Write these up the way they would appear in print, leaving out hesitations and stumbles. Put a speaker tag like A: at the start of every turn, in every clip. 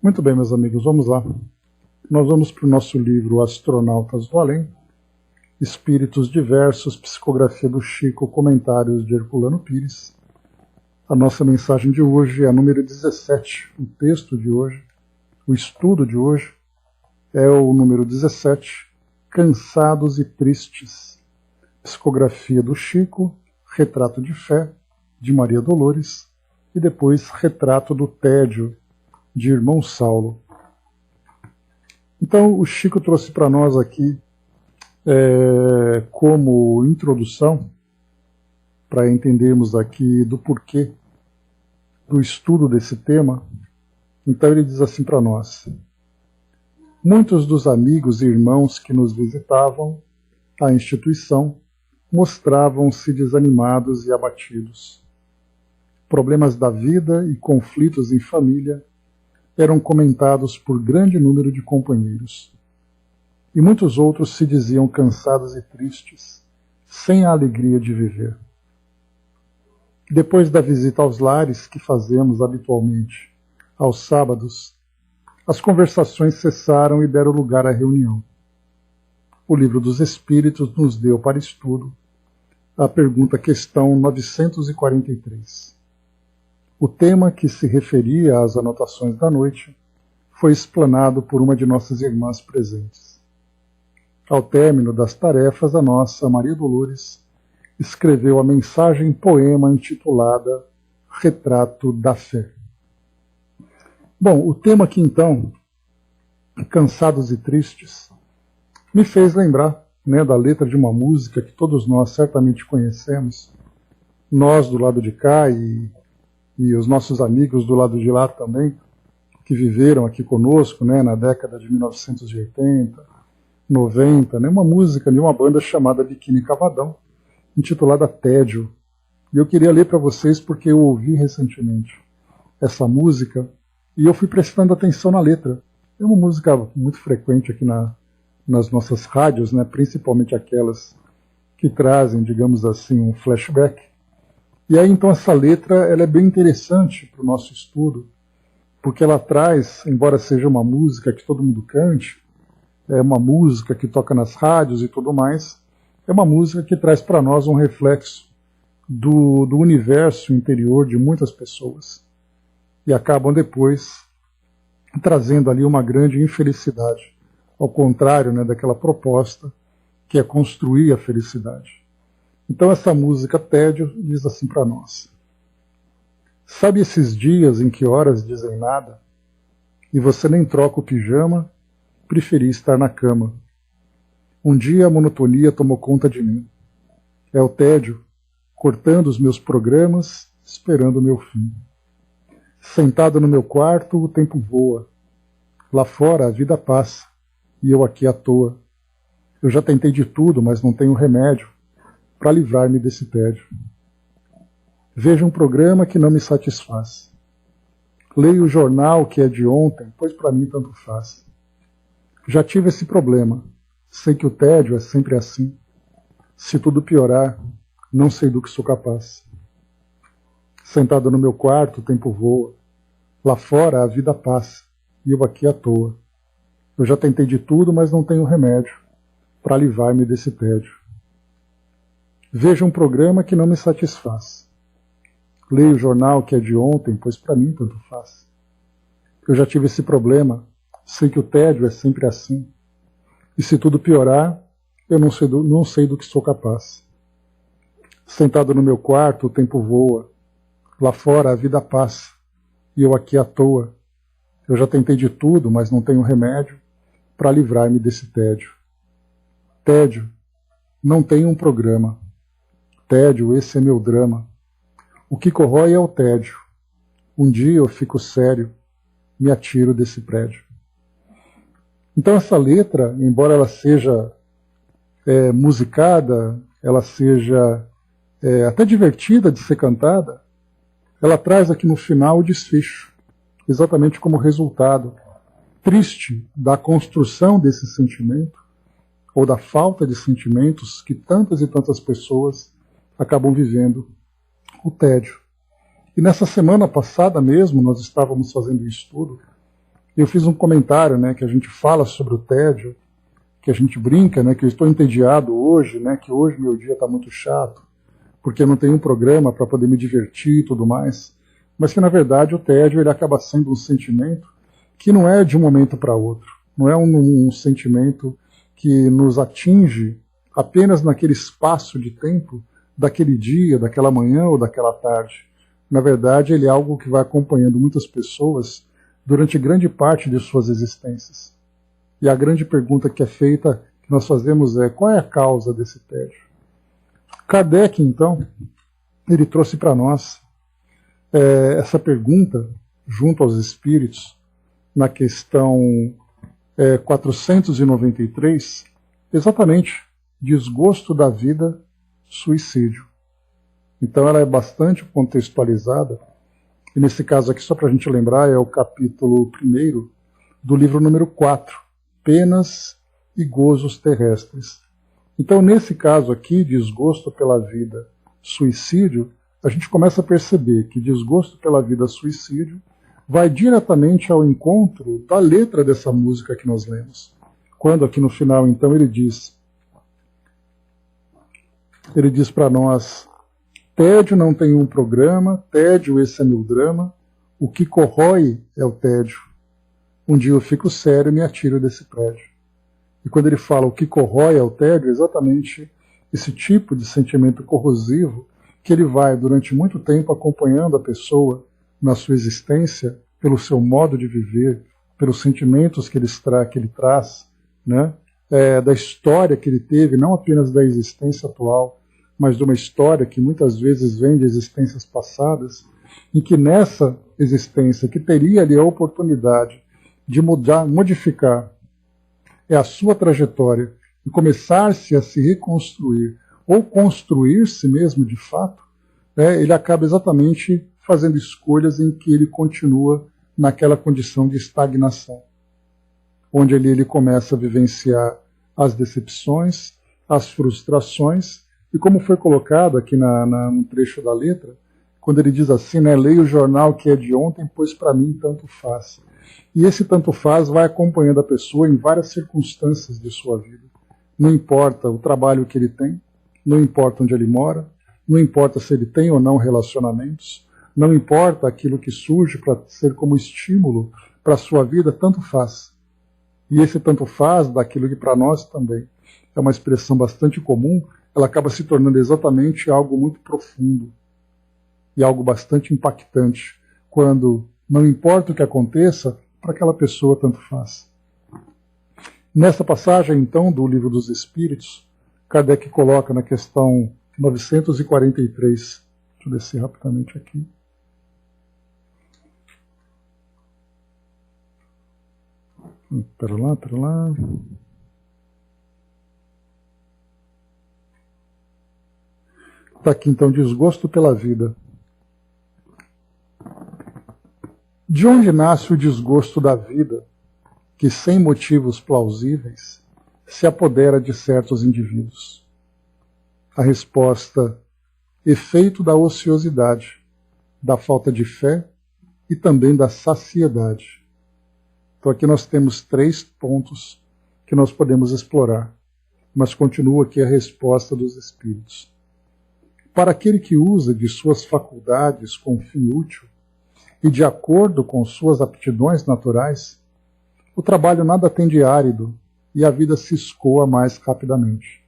A: Muito bem, meus amigos, vamos lá. Nós vamos para o nosso livro Astronautas do Além, Espíritos Diversos, Psicografia do Chico, Comentários de Herculano Pires. A nossa mensagem de hoje é a número 17. O texto de hoje, o estudo de hoje, é o número 17, Cansados e Tristes. Psicografia do Chico, Retrato de Fé, de Maria Dolores, e depois Retrato do Tédio, de Irmão Saulo. Então, o Chico trouxe para nós aqui, como introdução, para entendermos aqui do porquê do estudo desse tema. Então ele diz assim para nós: muitos dos amigos e irmãos que nos visitavam à instituição mostravam-se desanimados e abatidos. Problemas da vida e conflitos em família eram comentados por grande número de companheiros. E muitos outros se diziam cansados e tristes, sem a alegria de viver. Depois da visita aos lares que fazemos habitualmente, aos sábados, as conversações cessaram e deram lugar à reunião. O Livro dos Espíritos nos deu para estudo a questão 943. O tema que se referia às anotações da noite foi explanado por uma de nossas irmãs presentes. Ao término das tarefas, a nossa Maria Dolores escreveu a mensagem-poema intitulada Retrato da Fé. Bom, o tema aqui então, Cansados e Tristes, me fez lembrar, da letra de uma música que todos nós certamente conhecemos, nós do lado de cá e os nossos amigos do lado de lá também, que viveram aqui conosco, na década de 1980, 90, uma música de uma banda chamada Biquíni Cavadão, intitulada Tédio. E eu queria ler para vocês porque eu ouvi recentemente essa música e eu fui prestando atenção na letra. É uma música muito frequente aqui nas nossas rádios, principalmente aquelas que trazem, digamos assim, um flashback. E aí, então, essa letra ela é bem interessante para o nosso estudo, porque ela traz, embora seja uma música que todo mundo cante, é uma música que toca nas rádios e tudo mais, é uma música que traz para nós um reflexo do universo interior de muitas pessoas. E acabam depois trazendo ali uma grande infelicidade, ao contrário daquela proposta que é construir a felicidade. Então essa música Tédio diz assim para nós: sabe esses dias em que horas dizem nada e você nem troca o pijama, preferi estar na cama. Um dia a monotonia tomou conta de mim. É o tédio, cortando os meus programas, esperando o meu fim. Sentado no meu quarto, o tempo voa. Lá fora a vida passa, e eu aqui à toa. Eu já tentei de tudo, mas não tenho remédio para livrar-me desse tédio. Vejo um programa que não me satisfaz. Leio o jornal que é de ontem, pois para mim tanto faz. Já tive esse problema. Sei que o tédio é sempre assim. Se tudo piorar, não sei do que sou capaz. Sentado no meu quarto, o tempo voa. Lá fora a vida passa, e eu aqui à toa. Eu já tentei de tudo, mas não tenho remédio para livrar-me desse tédio. Vejo um programa que não me satisfaz. Leio o jornal que é de ontem, pois para mim tanto faz. Eu já tive esse problema, sei que o tédio é sempre assim. E se tudo piorar, eu não sei do que sou capaz. Sentado no meu quarto, o tempo voa. Lá fora a vida passa, e eu aqui à toa. Eu já tentei de tudo, mas não tenho remédio para livrar-me desse tédio. Tédio, não tenho um programa. Tédio, esse é meu drama. O que corrói é o tédio. Um dia eu fico sério, me atiro desse prédio. Então essa letra, embora ela seja musicada, ela seja até divertida de ser cantada, ela traz aqui no final o desfecho, exatamente como resultado triste da construção desse sentimento, ou da falta de sentimentos que tantas e tantas pessoas acabam vivendo, o tédio. E nessa semana passada mesmo, nós estávamos fazendo um estudo Eu fiz um comentário, né, que a gente fala sobre o tédio, que a gente brinca, né, que eu estou entediado hoje, né, que hoje meu dia está muito chato, porque eu não tenho um programa para poder me divertir e tudo mais, mas que na verdade o tédio ele acaba sendo um sentimento que não é de um momento para outro, não é um sentimento que nos atinge apenas naquele espaço de tempo daquele dia, daquela manhã ou daquela tarde. Na verdade, ele é algo que vai acompanhando muitas pessoas durante grande parte de suas existências. E a grande pergunta que é feita, que nós fazemos é: qual é a causa desse tédio? Kardec, então, ele trouxe para nós essa pergunta junto aos espíritos na questão 493, exatamente, desgosto da vida, suicídio. Então ela é bastante contextualizada, e nesse caso aqui, só para a gente lembrar, é o capítulo 1º do livro número 4, Penas e Gozos Terrestres. Então nesse caso aqui, desgosto pela vida, suicídio, a gente começa a perceber que desgosto pela vida, suicídio, vai diretamente ao encontro da letra dessa música que nós lemos. Quando aqui no final, então, ele diz para nós: tédio não tem um programa, tédio esse é meu drama, o que corrói é o tédio. Um dia eu fico sério e me atiro desse prédio. E quando ele fala o que corrói é o tédio, é exatamente esse tipo de sentimento corrosivo que ele vai durante muito tempo acompanhando a pessoa na sua existência, pelo seu modo de viver, pelos sentimentos que ele traz, né? Da história que ele teve, não apenas da existência atual, mas de uma história que muitas vezes vem de existências passadas, e que nessa existência, que teria ali a oportunidade de modificar a sua trajetória e começar-se a se reconstruir, ou construir-se mesmo de fato, ele acaba exatamente fazendo escolhas em que ele continua naquela condição de estagnação, onde ele começa a vivenciar as decepções, as frustrações, e como foi colocado aqui no trecho da letra, quando ele diz assim, né, leia o jornal que é de ontem, pois para mim tanto faz. E esse tanto faz vai acompanhando a pessoa em várias circunstâncias de sua vida. Não importa o trabalho que ele tem, não importa onde ele mora, não importa se ele tem ou não relacionamentos, não importa aquilo que surge para ser como estímulo para a sua vida, tanto faz. E esse tanto faz, daquilo que para nós também é uma expressão bastante comum, ela acaba se tornando exatamente algo muito profundo e algo bastante impactante, quando não importa o que aconteça, para aquela pessoa tanto faz. Nessa passagem, então, do Livro dos Espíritos, Kardec coloca na questão 943, deixa eu descer rapidamente aqui. Pera lá. Está aqui então, desgosto pela vida. De onde nasce o desgosto da vida, que sem motivos plausíveis se apodera de certos indivíduos? A resposta: efeito da ociosidade, da falta de fé e também da saciedade. Então aqui nós temos 3 pontos que nós podemos explorar, mas continua aqui a resposta dos Espíritos. Para aquele que usa de suas faculdades com fim útil e de acordo com suas aptidões naturais, o trabalho nada tem de árido e a vida se escoa mais rapidamente.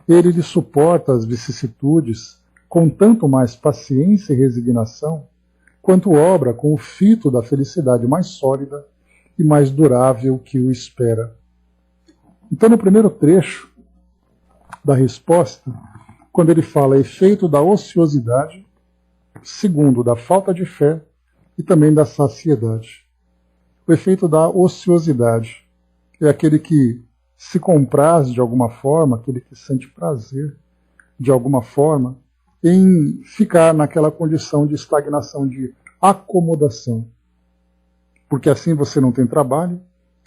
A: Ele lhe suporta as vicissitudes com tanto mais paciência e resignação, quanto obra com o fito da felicidade mais sólida e mais durável que o espera. Então, no primeiro trecho da resposta, quando ele fala efeito da ociosidade, segundo, da falta de fé e também da saciedade. O efeito da ociosidade é aquele que se compraz de alguma forma, aquele que sente prazer de alguma forma em ficar naquela condição de estagnação, de acomodação. Porque assim você não tem trabalho,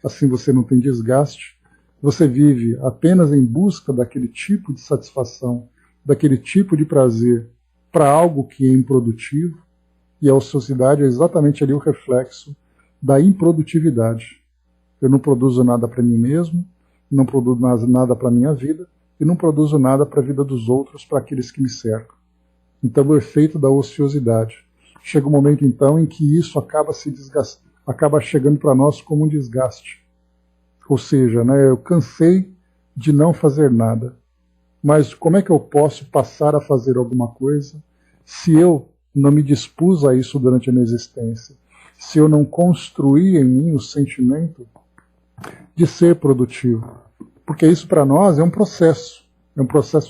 A: assim você não tem desgaste, você vive apenas em busca daquele tipo de satisfação, daquele tipo de prazer para algo que é improdutivo, e a ociosidade é exatamente ali o reflexo da improdutividade. Eu não produzo nada para mim mesmo, não produzo nada para a minha vida e não produzo nada para a vida dos outros, para aqueles que me cercam. Então, o efeito da ociosidade. Chega um momento, então, em que isso acaba chegando para nós como um desgaste. Ou seja, né, eu cansei de não fazer nada. Mas como é que eu posso passar a fazer alguma coisa se eu não me dispus a isso durante a minha existência? Se eu não construí em mim o sentimento de ser produtivo? Porque isso para nós é um processo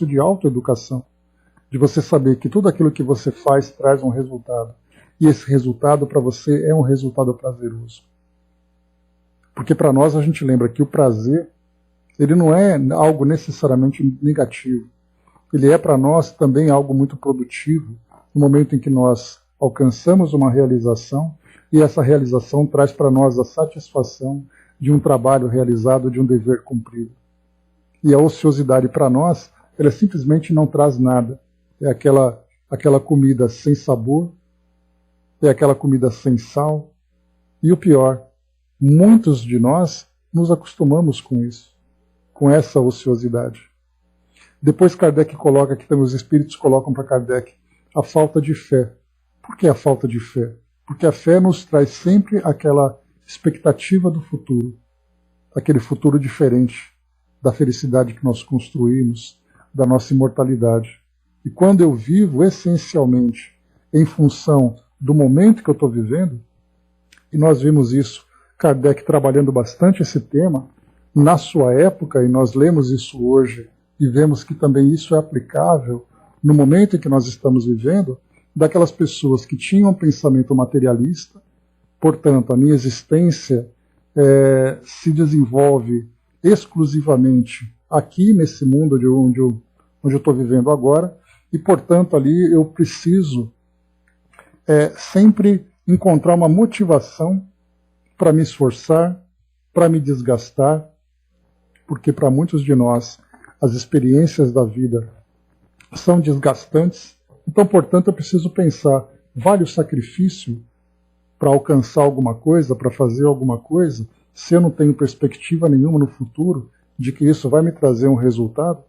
A: de autoeducação, de você saber que tudo aquilo que você faz traz um resultado. E esse resultado para você é um resultado prazeroso. Porque para nós a gente lembra que o prazer, ele não é algo necessariamente negativo. Ele é para nós também algo muito produtivo, no momento em que nós alcançamos uma realização, e essa realização traz para nós a satisfação de um trabalho realizado, de um dever cumprido. E a ociosidade para nós, ela simplesmente não traz nada. É aquela comida sem sabor, é aquela comida sem sal. E o pior, muitos de nós nos acostumamos com isso, com essa ociosidade. Depois Kardec coloca, que também os espíritos colocam para Kardec, a falta de fé. Por que a falta de fé? Porque a fé nos traz sempre aquela expectativa do futuro, aquele futuro diferente da felicidade que nós construímos, da nossa imortalidade. E quando eu vivo essencialmente em função do momento que eu estou vivendo, e nós vimos isso, Kardec trabalhando bastante esse tema, na sua época, e nós lemos isso hoje, e vemos que também isso é aplicável no momento em que nós estamos vivendo, daquelas pessoas que tinham um pensamento materialista, portanto, a minha existência se desenvolve exclusivamente aqui, nesse mundo onde eu estou vivendo agora, e, portanto, ali eu preciso sempre encontrar uma motivação para me esforçar, para me desgastar, porque para muitos de nós as experiências da vida são desgastantes. Então, portanto, eu preciso pensar, vale o sacrifício para alcançar alguma coisa, para fazer alguma coisa, se eu não tenho perspectiva nenhuma no futuro de que isso vai me trazer um resultado?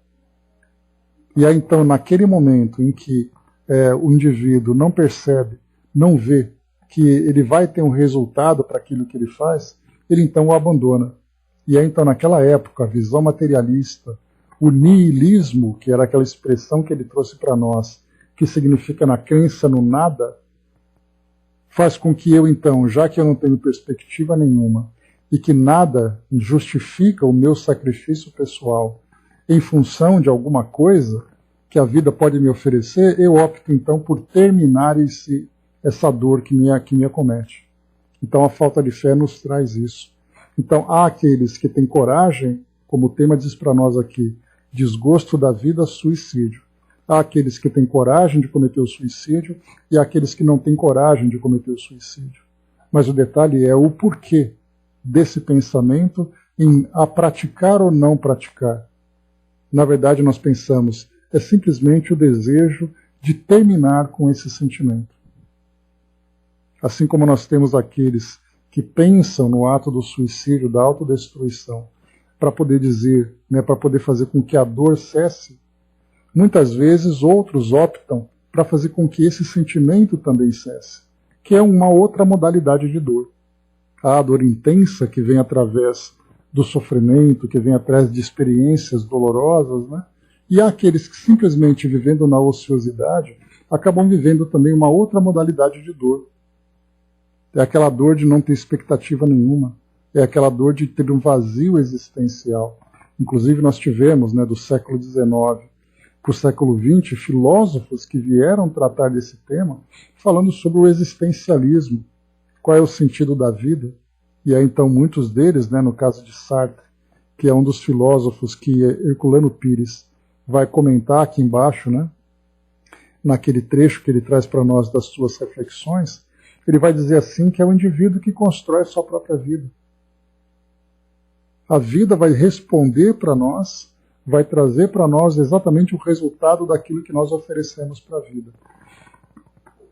A: E aí, então, naquele momento em que o indivíduo não percebe, não vê que ele vai ter um resultado para aquilo que ele faz, ele então o abandona. E aí, então, naquela época, a visão materialista, o niilismo, que era aquela expressão que ele trouxe para nós, que significa na crença no nada, faz com que eu, então, já que eu não tenho perspectiva nenhuma, e que nada justifica o meu sacrifício pessoal em função de alguma coisa que a vida pode me oferecer, eu opto, então, por terminar essa dor que me acomete. Então, a falta de fé nos traz isso. Então, há aqueles que têm coragem, como o tema diz para nós aqui, desgosto da vida, suicídio. Há aqueles que têm coragem de cometer o suicídio e há aqueles que não têm coragem de cometer o suicídio. Mas o detalhe é o porquê desse pensamento em a praticar ou não praticar. Na verdade, nós pensamos, é simplesmente o desejo de terminar com esse sentimento. Assim como nós temos aqueles que pensam no ato do suicídio, da autodestruição, para poder dizer, para poder fazer com que a dor cesse, muitas vezes outros optam para fazer com que esse sentimento também cesse, que é uma outra modalidade de dor. A dor intensa que vem através do sofrimento, que vem atrás de experiências dolorosas, E há aqueles que simplesmente vivendo na ociosidade acabam vivendo também uma outra modalidade de dor. É aquela dor de não ter expectativa nenhuma, é aquela dor de ter um vazio existencial. Inclusive nós tivemos, do século XIX para o século XX, filósofos que vieram tratar desse tema, falando sobre o existencialismo, qual é o sentido da vida. E aí então muitos deles, no caso de Sartre, que é um dos filósofos que Herculano Pires vai comentar aqui embaixo, naquele trecho que ele traz para nós das suas reflexões, ele vai dizer assim que é o indivíduo que constrói a sua própria vida. A vida vai responder para nós, vai trazer para nós exatamente o resultado daquilo que nós oferecemos para a vida.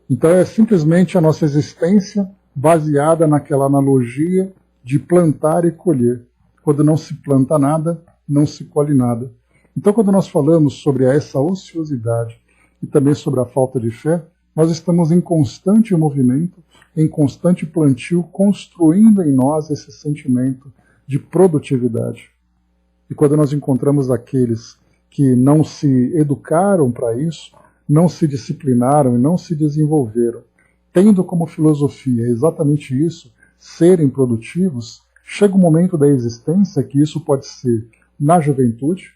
A: Então é simplesmente a nossa existência baseada naquela analogia de plantar e colher. Quando não se planta nada, não se colhe nada. Então, quando nós falamos sobre essa ociosidade e também sobre a falta de fé, nós estamos em constante movimento, em constante plantio, construindo em nós esse sentimento de produtividade. E quando nós encontramos aqueles que não se educaram para isso, não se disciplinaram e não se desenvolveram, tendo como filosofia exatamente isso, serem produtivos, chega um momento da existência que isso pode ser na juventude.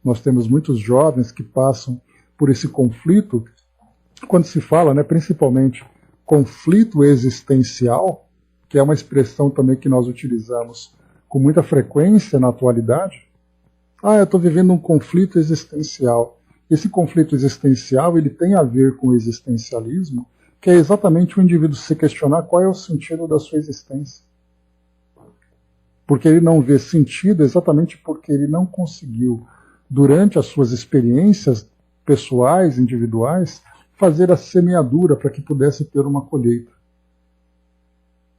A: Nós temos muitos jovens que passam por esse conflito, quando se fala, principalmente, conflito existencial, que é uma expressão também que nós utilizamos com muita frequência na atualidade. Eu estou vivendo um conflito existencial. Esse conflito existencial ele tem a ver com o existencialismo, que é exatamente o indivíduo se questionar qual é o sentido da sua existência. Porque ele não vê sentido exatamente porque ele não conseguiu, durante as suas experiências pessoais, individuais, fazer a semeadura para que pudesse ter uma colheita.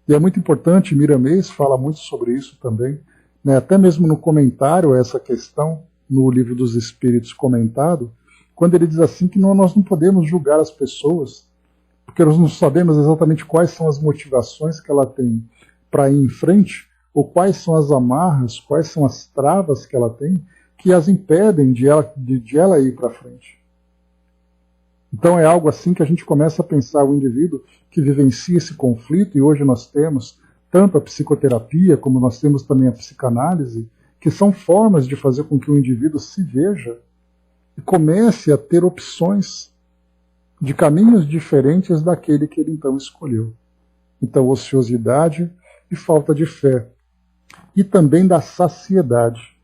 A: E é muito importante, Miramês fala muito sobre isso também, até mesmo no comentário a essa questão, no Livro dos Espíritos comentado, quando ele diz assim que nós não podemos julgar as pessoas, porque nós não sabemos exatamente quais são as motivações que ela tem para ir em frente, ou quais são as amarras, quais são as travas que ela tem, que as impedem de ela ir para frente. Então é algo assim que a gente começa a pensar o indivíduo que vivencia esse conflito, e hoje nós temos tanto a psicoterapia, como nós temos também a psicanálise, que são formas de fazer com que o indivíduo se veja e comece a ter opções de caminhos diferentes daquele que ele então escolheu. Então, ociosidade e falta de fé. E também da saciedade,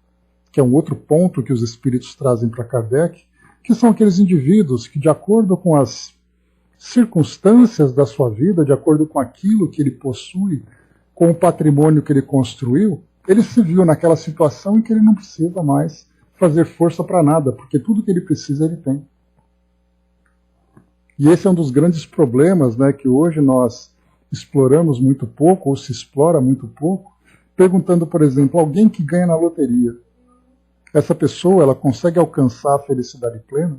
A: que é um outro ponto que os espíritos trazem para Kardec, que são aqueles indivíduos que, de acordo com as circunstâncias da sua vida, de acordo com aquilo que ele possui, com o patrimônio que ele construiu, ele se viu naquela situação em que ele não precisa mais fazer força para nada, porque tudo que ele precisa ele tem. E esse é um dos grandes problemas, que hoje nós exploramos muito pouco, ou se explora muito pouco, perguntando, por exemplo, alguém que ganha na loteria, essa pessoa ela consegue alcançar a felicidade plena?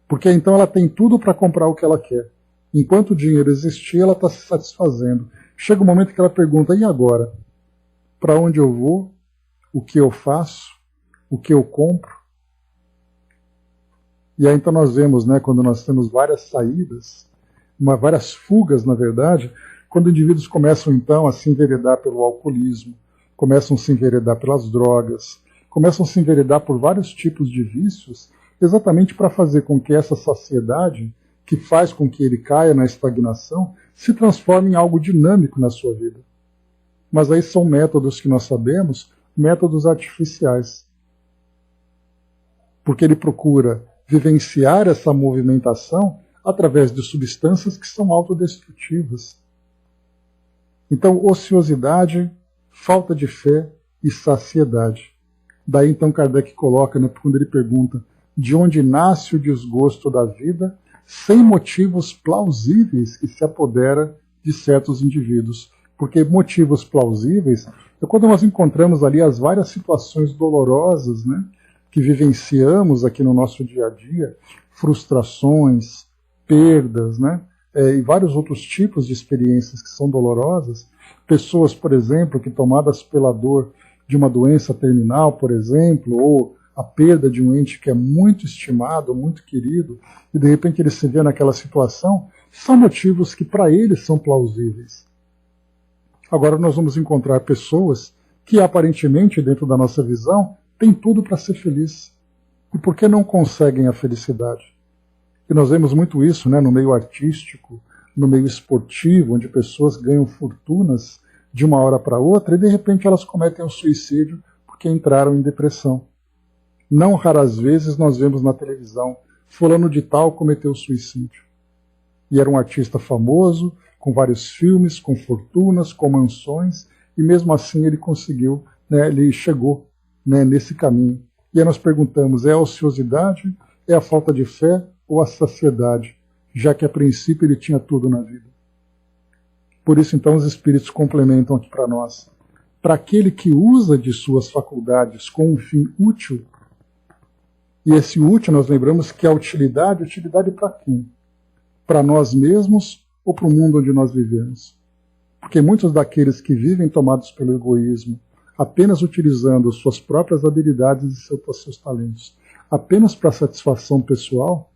A: Porque então ela tem tudo para comprar o que ela quer. Enquanto o dinheiro existir, ela está se satisfazendo. Chega um momento que ela pergunta, e agora? Para onde eu vou? O que eu faço? O que eu compro? E aí então nós vemos, quando nós temos várias saídas, várias fugas, na verdade, quando indivíduos começam então a se enveredar pelo alcoolismo, começam a se enveredar pelas drogas, começam a se enveredar por vários tipos de vícios, exatamente para fazer com que essa saciedade, que faz com que ele caia na estagnação, se transforme em algo dinâmico na sua vida. Mas aí são métodos que nós sabemos, métodos artificiais. Porque ele procura vivenciar essa movimentação através de substâncias que são autodestrutivas. Então, ociosidade, falta de fé e saciedade. Daí então Kardec coloca, quando ele pergunta de onde nasce o desgosto da vida, sem motivos plausíveis que se apodera de certos indivíduos. Porque motivos plausíveis é quando nós encontramos ali as várias situações dolorosas, que vivenciamos aqui no nosso dia a dia, frustrações, perdas, e vários outros tipos de experiências que são dolorosas. Pessoas, por exemplo, que tomadas pela dor de uma doença terminal, por exemplo, ou a perda de um ente que é muito estimado, muito querido, e de repente ele se vê naquela situação, são motivos que para eles são plausíveis. Agora nós vamos encontrar pessoas que aparentemente, dentro da nossa visão, têm tudo para ser feliz. E por que não conseguem a felicidade? E nós vemos muito isso no meio artístico, no meio esportivo, onde pessoas ganham fortunas de uma hora para outra e de repente elas cometem um suicídio porque entraram em depressão. Não raras vezes nós vemos na televisão, fulano de tal cometeu suicídio. E era um artista famoso, com vários filmes, com fortunas, com mansões, e mesmo assim ele conseguiu, ele chegou nesse caminho. E aí nós perguntamos, é a ociosidade, é a falta de fé ou a saciedade? Já que a princípio ele tinha tudo na vida. Por isso, então, os espíritos complementam aqui para nós. Para aquele que usa de suas faculdades com um fim útil, e esse útil nós lembramos que a utilidade para quem? Para nós mesmos ou para o mundo onde nós vivemos? Porque muitos daqueles que vivem tomados pelo egoísmo, apenas utilizando suas próprias habilidades e seus talentos, apenas para satisfação pessoal,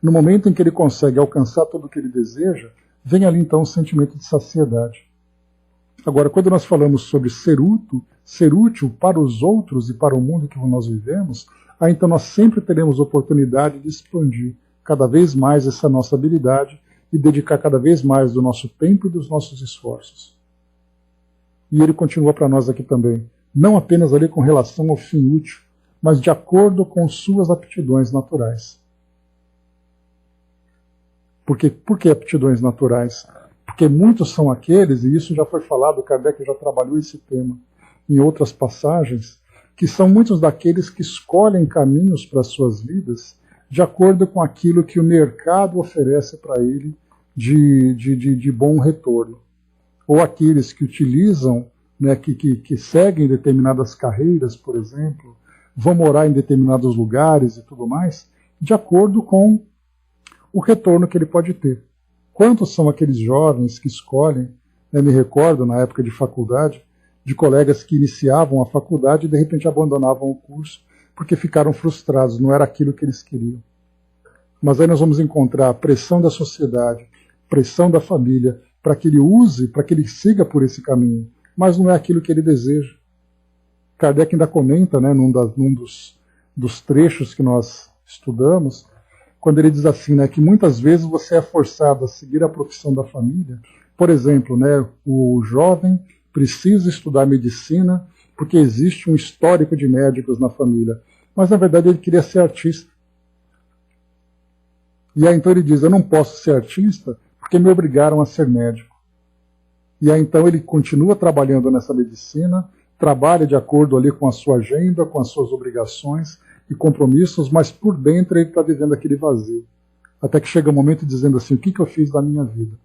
A: no momento em que ele consegue alcançar tudo o que ele deseja, vem ali então um sentimento de saciedade. Agora, quando nós falamos sobre ser útil para os outros e para o mundo que nós vivemos, aí então nós sempre teremos oportunidade de expandir cada vez mais essa nossa habilidade e dedicar cada vez mais do nosso tempo e dos nossos esforços. E ele continua para nós aqui também, não apenas ali com relação ao fim útil, mas de acordo com suas aptidões naturais. Por que aptidões naturais? Porque muitos são aqueles, e isso já foi falado, Kardec já trabalhou esse tema em outras passagens, que são muitos daqueles que escolhem caminhos para as suas vidas de acordo com aquilo que o mercado oferece para ele de bom retorno. Ou aqueles que utilizam, né, que seguem determinadas carreiras, por exemplo, vão morar em determinados lugares e tudo mais, de acordo com o retorno que ele pode ter. Quantos são aqueles jovens que escolhem, né, me recordo na época de faculdade, de colegas que iniciavam a faculdade e de repente abandonavam o curso porque ficaram frustrados, não era aquilo que eles queriam. Mas aí nós vamos encontrar a pressão da sociedade, pressão da família, para que ele use, para que ele siga por esse caminho, mas não é aquilo que ele deseja. Kardec ainda comenta, né, num dos trechos que nós estudamos, quando ele diz assim, né, que muitas vezes você é forçado a seguir a profissão da família. Por exemplo, né, o jovem precisa estudar medicina porque existe um histórico de médicos na família, mas na verdade ele queria ser artista. E aí então ele diz, eu não posso ser artista porque me obrigaram a ser médico. E aí então ele continua trabalhando nessa medicina, trabalha de acordo ali com a sua agenda, com as suas obrigações e compromissos, mas por dentro ele está vivendo aquele vazio. Até que chega um momento dizendo assim, o que eu fiz da minha vida?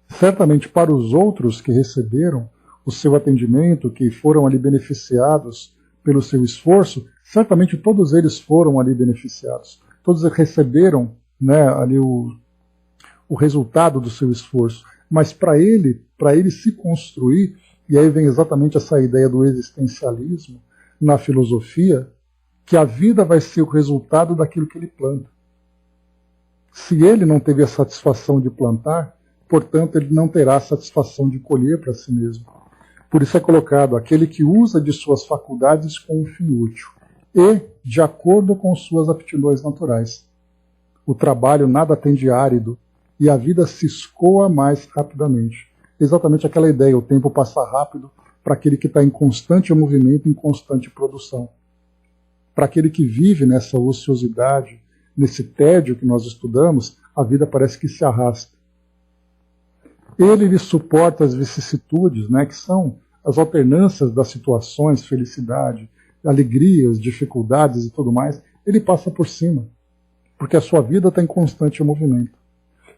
A: Certamente para os outros que receberam o seu atendimento, que foram ali beneficiados pelo seu esforço, certamente todos eles foram ali beneficiados. Todos receberam, né, ali o resultado do seu esforço. Mas para ele se construir, e aí vem exatamente essa ideia do existencialismo na filosofia, que a vida vai ser o resultado daquilo que ele planta. Se ele não teve a satisfação de plantar, portanto, ele não terá a satisfação de colher para si mesmo. Por isso é colocado aquele que usa de suas faculdades com um fim útil e de acordo com suas aptidões naturais. O trabalho nada tem de árido e a vida se escoa mais rapidamente. Exatamente aquela ideia, o tempo passa rápido para aquele que está em constante movimento, em constante produção. Para aquele que vive nessa ociosidade, nesse tédio que nós estudamos, a vida parece que se arrasta. Ele lhe suporta as vicissitudes, né, que são as alternâncias das situações, felicidade, alegrias, dificuldades e tudo mais. Ele passa por cima, porque a sua vida está em constante movimento.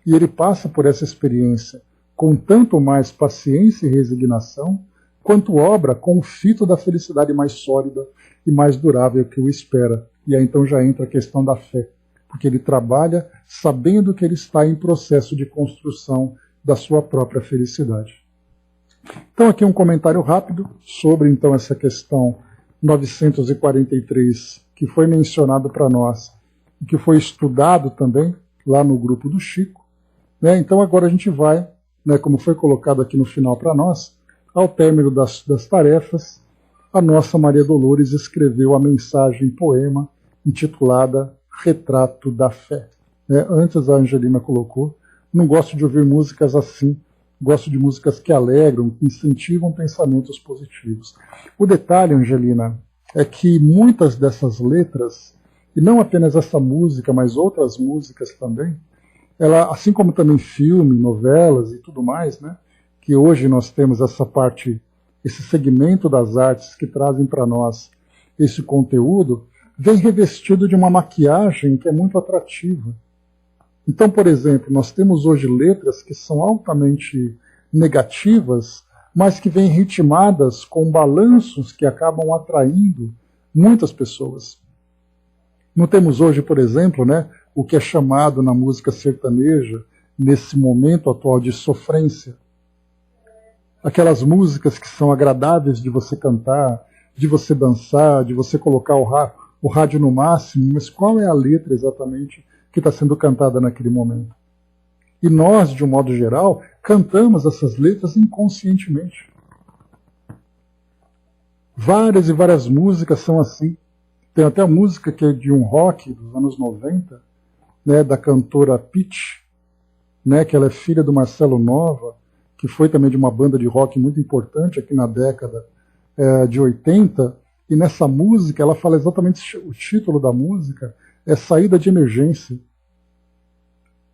A: E ele passa por essa experiência com tanto mais paciência e resignação, quanto obra com o fito da felicidade mais sólida e mais durável que o espera. E aí então já entra a questão da fé, porque ele trabalha sabendo que ele está em processo de construção da sua própria felicidade. Então aqui um comentário rápido sobre então essa questão 943 que foi mencionado para nós e que foi estudado também lá no grupo do Chico. Né? Então agora a gente vai, né, como foi colocado aqui no final para nós, ao término das tarefas, a nossa Maria Dolores escreveu a mensagem poema intitulada Retrato da Fé. Né? Antes a Angelina colocou, não gosto de ouvir músicas assim, gosto de músicas que alegram, que incentivam pensamentos positivos. O detalhe, Angelina, é que muitas dessas letras, e não apenas essa música, mas outras músicas também, ela, assim como também filme, novelas e tudo mais, né, que hoje nós temos essa parte, esse segmento das artes que trazem para nós esse conteúdo, vem revestido de uma maquiagem que é muito atrativa. Então, por exemplo, nós temos hoje letras que são altamente negativas, mas que vêm ritmadas com balanços que acabam atraindo muitas pessoas. Não temos hoje, por exemplo, né, o que é chamado na música sertaneja, nesse momento atual, de sofrência. Aquelas músicas que são agradáveis de você cantar, de você dançar, de você colocar o rádio no máximo, mas qual é a letra exatamente que está sendo cantada naquele momento? E nós, de um modo geral, cantamos essas letras inconscientemente. Várias e várias músicas são assim. Tem até a música que é de um rock dos anos 90, né, da cantora Pitty, né, que ela é filha do Marcelo Nova, que foi também de uma banda de rock muito importante aqui na década de 80, e nessa música ela fala exatamente, o título da música é Saída de Emergência.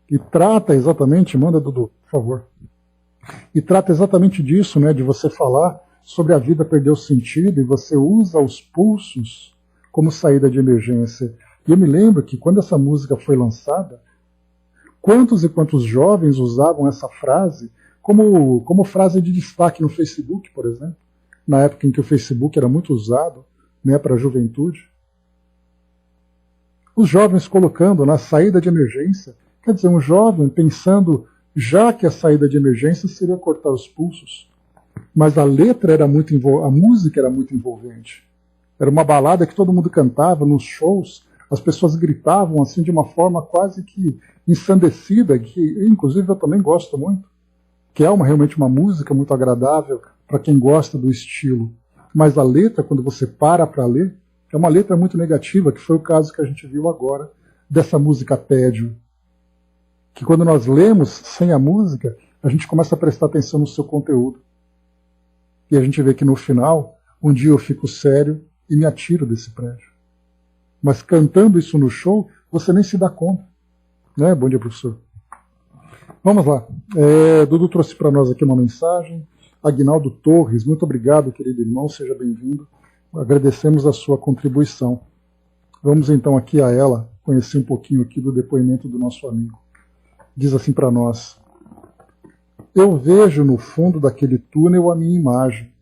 A: E trata exatamente, manda Dudu, por favor, e trata exatamente disso, né, de você falar sobre a vida perder o sentido e você usa os pulsos como saída de emergência. E eu me lembro que quando essa música foi lançada, quantos e quantos jovens usavam essa frase como frase de destaque no Facebook, por exemplo, na época em que o Facebook era muito usado, né, para a juventude. Os jovens colocando na saída de emergência, quer dizer, um jovem pensando já que a saída de emergência seria cortar os pulsos. Mas a letra era muito a música era muito envolvente. Era uma balada que todo mundo cantava nos shows, as pessoas gritavam assim de uma forma quase que ensandecida, que inclusive eu também gosto muito, que é realmente uma música muito agradável para quem gosta do estilo. Mas a letra, quando você para ler, é uma letra muito negativa, que foi o caso que a gente viu agora dessa música Tédio. Que quando nós lemos sem a música, a gente começa a prestar atenção no seu conteúdo. E a gente vê que no final, um dia eu fico sério e me atiro desse prédio. Mas cantando isso no show, você nem se dá conta. Né? Bom dia, professor. Vamos lá. Dudu trouxe para nós aqui uma mensagem. Aguinaldo Torres, muito obrigado, querido irmão, seja bem-vindo. Agradecemos a sua contribuição. Vamos então aqui a ela conhecer um pouquinho aqui do depoimento do nosso amigo. Diz assim para nós: eu vejo no fundo daquele túnel a minha imagem,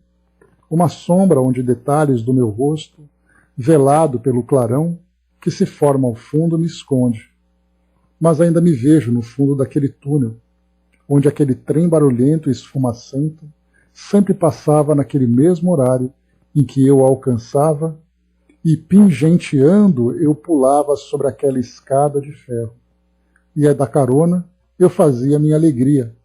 A: uma sombra onde detalhes do meu rosto, velado pelo clarão, que se forma ao fundo, me esconde. Mas ainda me vejo no fundo daquele túnel, onde aquele trem barulhento e esfumacento sempre passava naquele mesmo horário em que eu o alcançava, e pingenteando eu pulava sobre aquela escada de ferro. E da carona eu fazia minha alegria,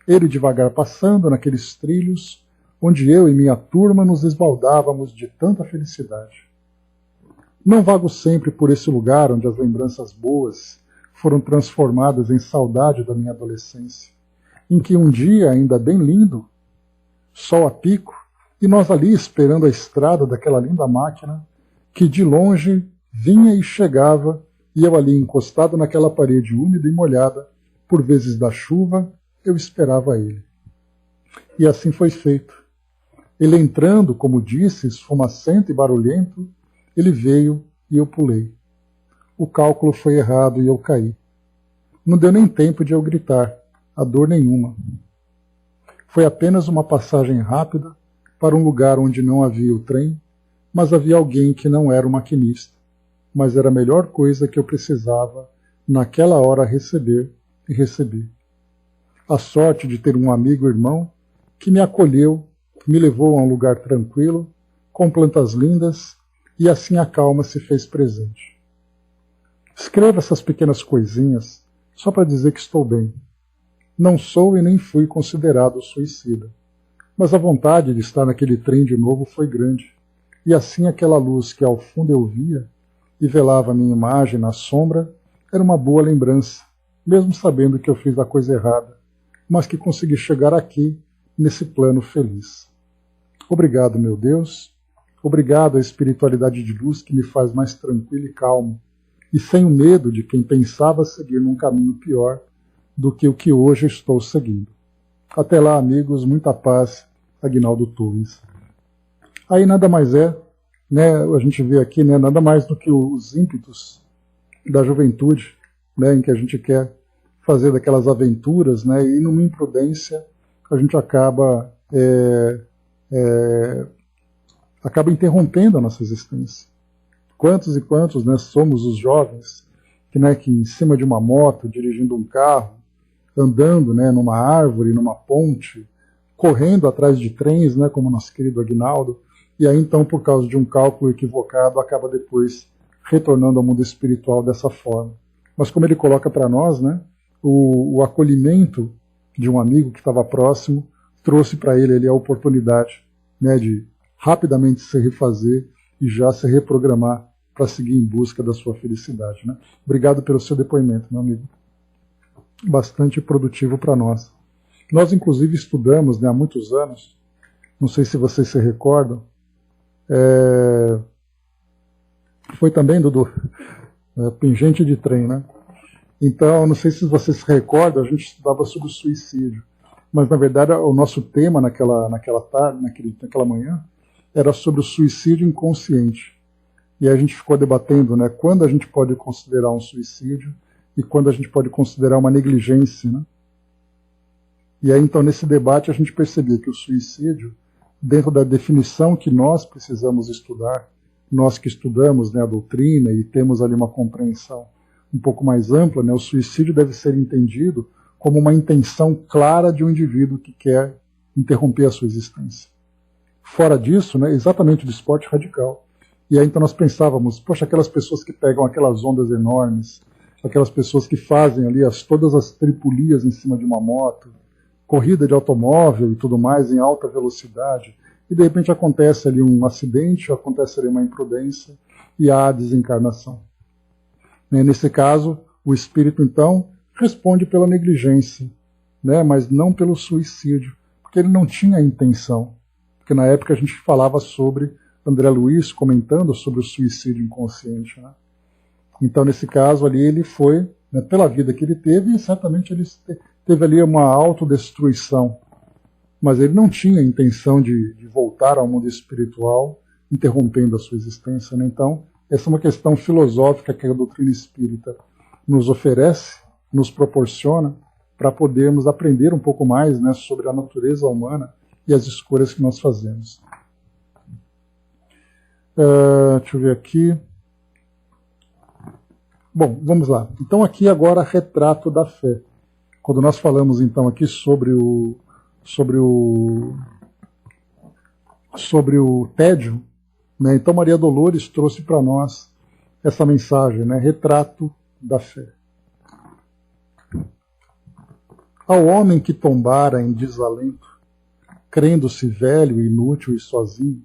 A: ele devagar passando naqueles trilhos onde eu e minha turma nos esbaldávamos de tanta felicidade. Não vago sempre por esse lugar onde as lembranças boas foram transformadas em saudade da minha adolescência, em que um dia, ainda bem lindo, sol a pico, e nós ali esperando a estrada daquela linda máquina, que de longe vinha e chegava, e eu ali encostado naquela parede úmida e molhada, por vezes da chuva, eu esperava ele. E assim foi feito. Ele entrando, como disse, esfumacento e barulhento, ele veio e eu pulei. O cálculo foi errado e eu caí. Não deu nem tempo de eu gritar, a dor nenhuma. Foi apenas uma passagem rápida para um lugar onde não havia o trem, mas havia alguém que não era o maquinista, mas era a melhor coisa que eu precisava naquela hora receber, e recebi. A sorte de ter um amigo irmão que me acolheu, me levou a um lugar tranquilo, com plantas lindas, e assim a calma se fez presente. Escreva essas pequenas coisinhas só para dizer que estou bem. Não sou e nem fui considerado suicida, mas a vontade de estar naquele trem de novo foi grande, e assim aquela luz que ao fundo eu via e velava a minha imagem na sombra era uma boa lembrança, mesmo sabendo que eu fiz a coisa errada, mas que consegui chegar aqui, nesse plano feliz. Obrigado, meu Deus. Obrigado à espiritualidade de luz que me faz mais tranquilo e calmo, e sem o medo de quem pensava seguir num caminho pior do que o que hoje estou seguindo. Até lá, amigos, muita paz, Aguinaldo Torres. Aí nada mais né, a gente vê aqui, né, nada mais do que os ímpetos da juventude, né, em que a gente quer fazer daquelas aventuras, né, e numa imprudência a gente acaba interrompendo a nossa existência. Quantos e quantos, né, somos os jovens que em cima de uma moto, dirigindo um carro, andando, né, numa árvore, numa ponte, correndo atrás de trens, né, como nosso querido Aguinaldo, e aí então, por causa de um cálculo equivocado, acaba depois retornando ao mundo espiritual dessa forma. Mas como ele coloca para nós, né, o acolhimento de um amigo que estava próximo trouxe para ele ali a oportunidade, né, de rapidamente se refazer e já se reprogramar para seguir em busca da sua felicidade. Né? Obrigado pelo seu depoimento, meu amigo. Bastante produtivo para nós. Nós, inclusive, estudamos, né, há muitos anos, não sei se vocês se recordam, foi também, Dudu, pingente de trem, né? Então, não sei se vocês se recordam, a gente estudava sobre o suicídio, mas, na verdade, o nosso tema naquela manhã era sobre o suicídio inconsciente. E a gente ficou debatendo, né, quando a gente pode considerar um suicídio e quando a gente pode considerar uma negligência, né? E aí, então, nesse debate, a gente percebeu que o suicídio, dentro da definição que nós precisamos estudar, nós que estudamos, né, a doutrina e temos ali uma compreensão um pouco mais ampla, né, o suicídio deve ser entendido como uma intenção clara de um indivíduo que quer interromper a sua existência. Fora disso, né, exatamente do esporte radical. E aí, então, nós pensávamos, poxa, aquelas pessoas que pegam aquelas ondas enormes, aquelas pessoas que fazem ali todas as tripulias em cima de uma moto, corrida de automóvel e tudo mais em alta velocidade, e de repente acontece ali um acidente, acontece ali uma imprudência e há a desencarnação. Nesse caso, o espírito então responde pela negligência, né, mas não pelo suicídio, porque ele não tinha intenção. Porque na época a gente falava sobre André Luiz comentando sobre o suicídio inconsciente, né? Então, nesse caso ali, ele foi, né, pela vida que ele teve, e certamente ele teve ali uma autodestruição. Mas ele não tinha a intenção de voltar ao mundo espiritual, interrompendo a sua existência, né? Então, essa é uma questão filosófica que a doutrina espírita nos oferece, nos proporciona, para podermos aprender um pouco mais, né, sobre a natureza humana e as escolhas que nós fazemos. Deixa eu ver aqui. Bom, vamos lá. Então aqui agora retrato da fé. Quando nós falamos então aqui sobre o tédio, né, então Maria Dolores trouxe para nós essa mensagem, né, retrato da fé. Ao homem que tombara em desalento, crendo-se velho, inútil e sozinho,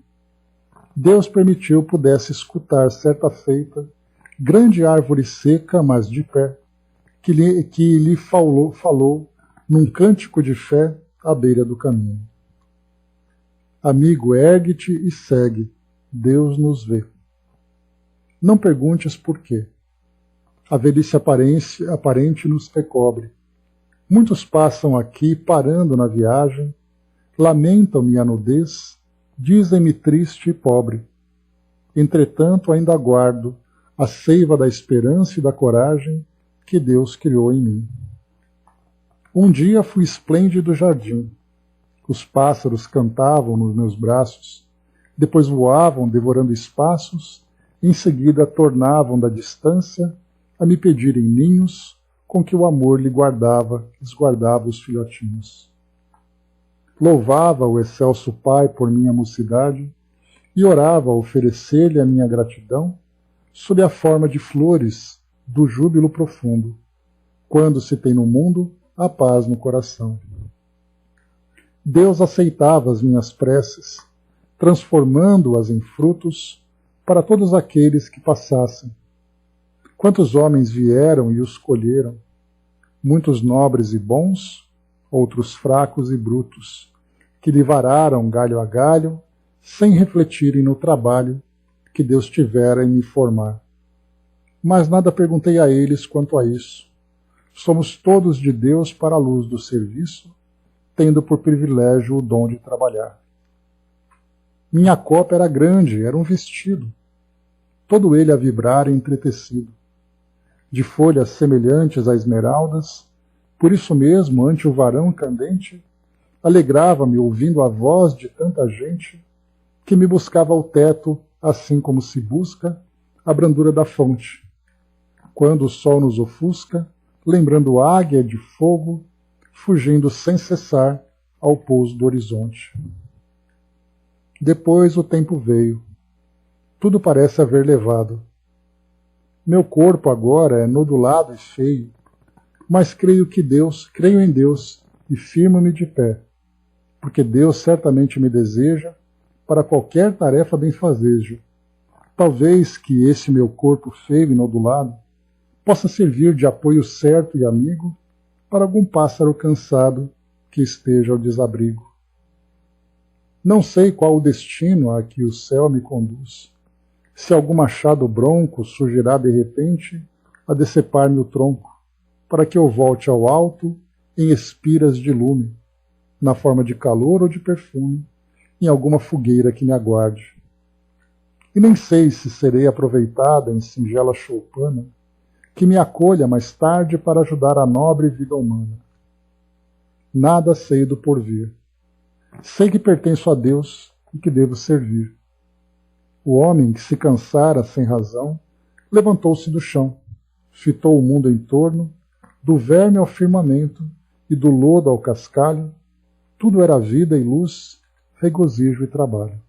A: Deus permitiu pudesse escutar certa feita grande árvore seca, mas de pé, que lhe falou num cântico de fé à beira do caminho. Amigo, ergue-te e segue, Deus nos vê. Não perguntes por quê. A velhice aparente nos recobre. Muitos passam aqui parando na viagem, lamentam minha nudez, dizem-me triste e pobre. Entretanto, ainda aguardo a seiva da esperança e da coragem que Deus criou em mim. Um dia fui esplêndido jardim. Os pássaros cantavam nos meus braços, depois voavam devorando espaços, em seguida tornavam da distância a me pedirem ninhos com que o amor lhes guardava os filhotinhos. Louvava o excelso Pai por minha mocidade e orava a oferecer-lhe a minha gratidão sob a forma de flores do júbilo profundo, quando se tem no mundo a paz no coração. Deus aceitava as minhas preces, transformando-as em frutos para todos aqueles que passassem. Quantos homens vieram e os colheram, muitos nobres e bons, outros fracos e brutos, que lhe vararam galho a galho, sem refletirem no trabalho que Deus tivera em me formar. Mas nada perguntei a eles quanto a isso. Somos todos de Deus para a luz do serviço, tendo por privilégio o dom de trabalhar. Minha copa era grande, era um vestido, todo ele a vibrar entretecido, de folhas semelhantes a esmeraldas, por isso mesmo, ante o varão candente, alegrava-me ouvindo a voz de tanta gente que me buscava ao teto, assim como se busca a brandura da fonte. Quando o sol nos ofusca, lembrando águia de fogo, fugindo sem cessar ao pouso do horizonte. Depois o tempo veio. Tudo parece haver levado. Meu corpo agora é nodulado e feio, mas creio em Deus e firmo-me de pé, porque Deus certamente me deseja para qualquer tarefa benfazeja. Talvez que esse meu corpo feio e nodulado possa servir de apoio certo e amigo para algum pássaro cansado que esteja ao desabrigo. Não sei qual o destino a que o céu me conduz, se algum machado bronco surgirá de repente a decepar-me o tronco, para que eu volte ao alto em espiras de lume, na forma de calor ou de perfume, em alguma fogueira que me aguarde. E nem sei se serei aproveitada em singela choupana, que me acolha mais tarde para ajudar a nobre vida humana. Nada sei do porvir. Sei que pertenço a Deus e que devo servir. O homem que se cansara sem razão, levantou-se do chão, fitou o mundo em torno, do verme ao firmamento e do lodo ao cascalho, tudo era vida e luz, regozijo e trabalho.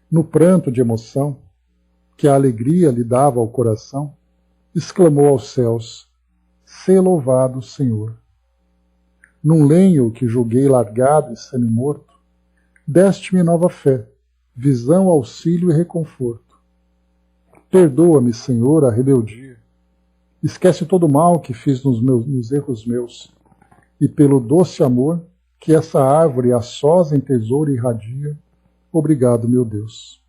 A: No pranto de emoção, que a alegria lhe dava ao coração, exclamou aos céus, sê louvado, Senhor. Num lenho que julguei largado e semi-morto, deste-me nova fé, visão, auxílio e reconforto. Perdoa-me, Senhor, a rebeldia. Esquece todo o mal que fiz nos erros meus, e pelo doce amor que essa árvore a sós em tesouro irradia, obrigado, meu Deus.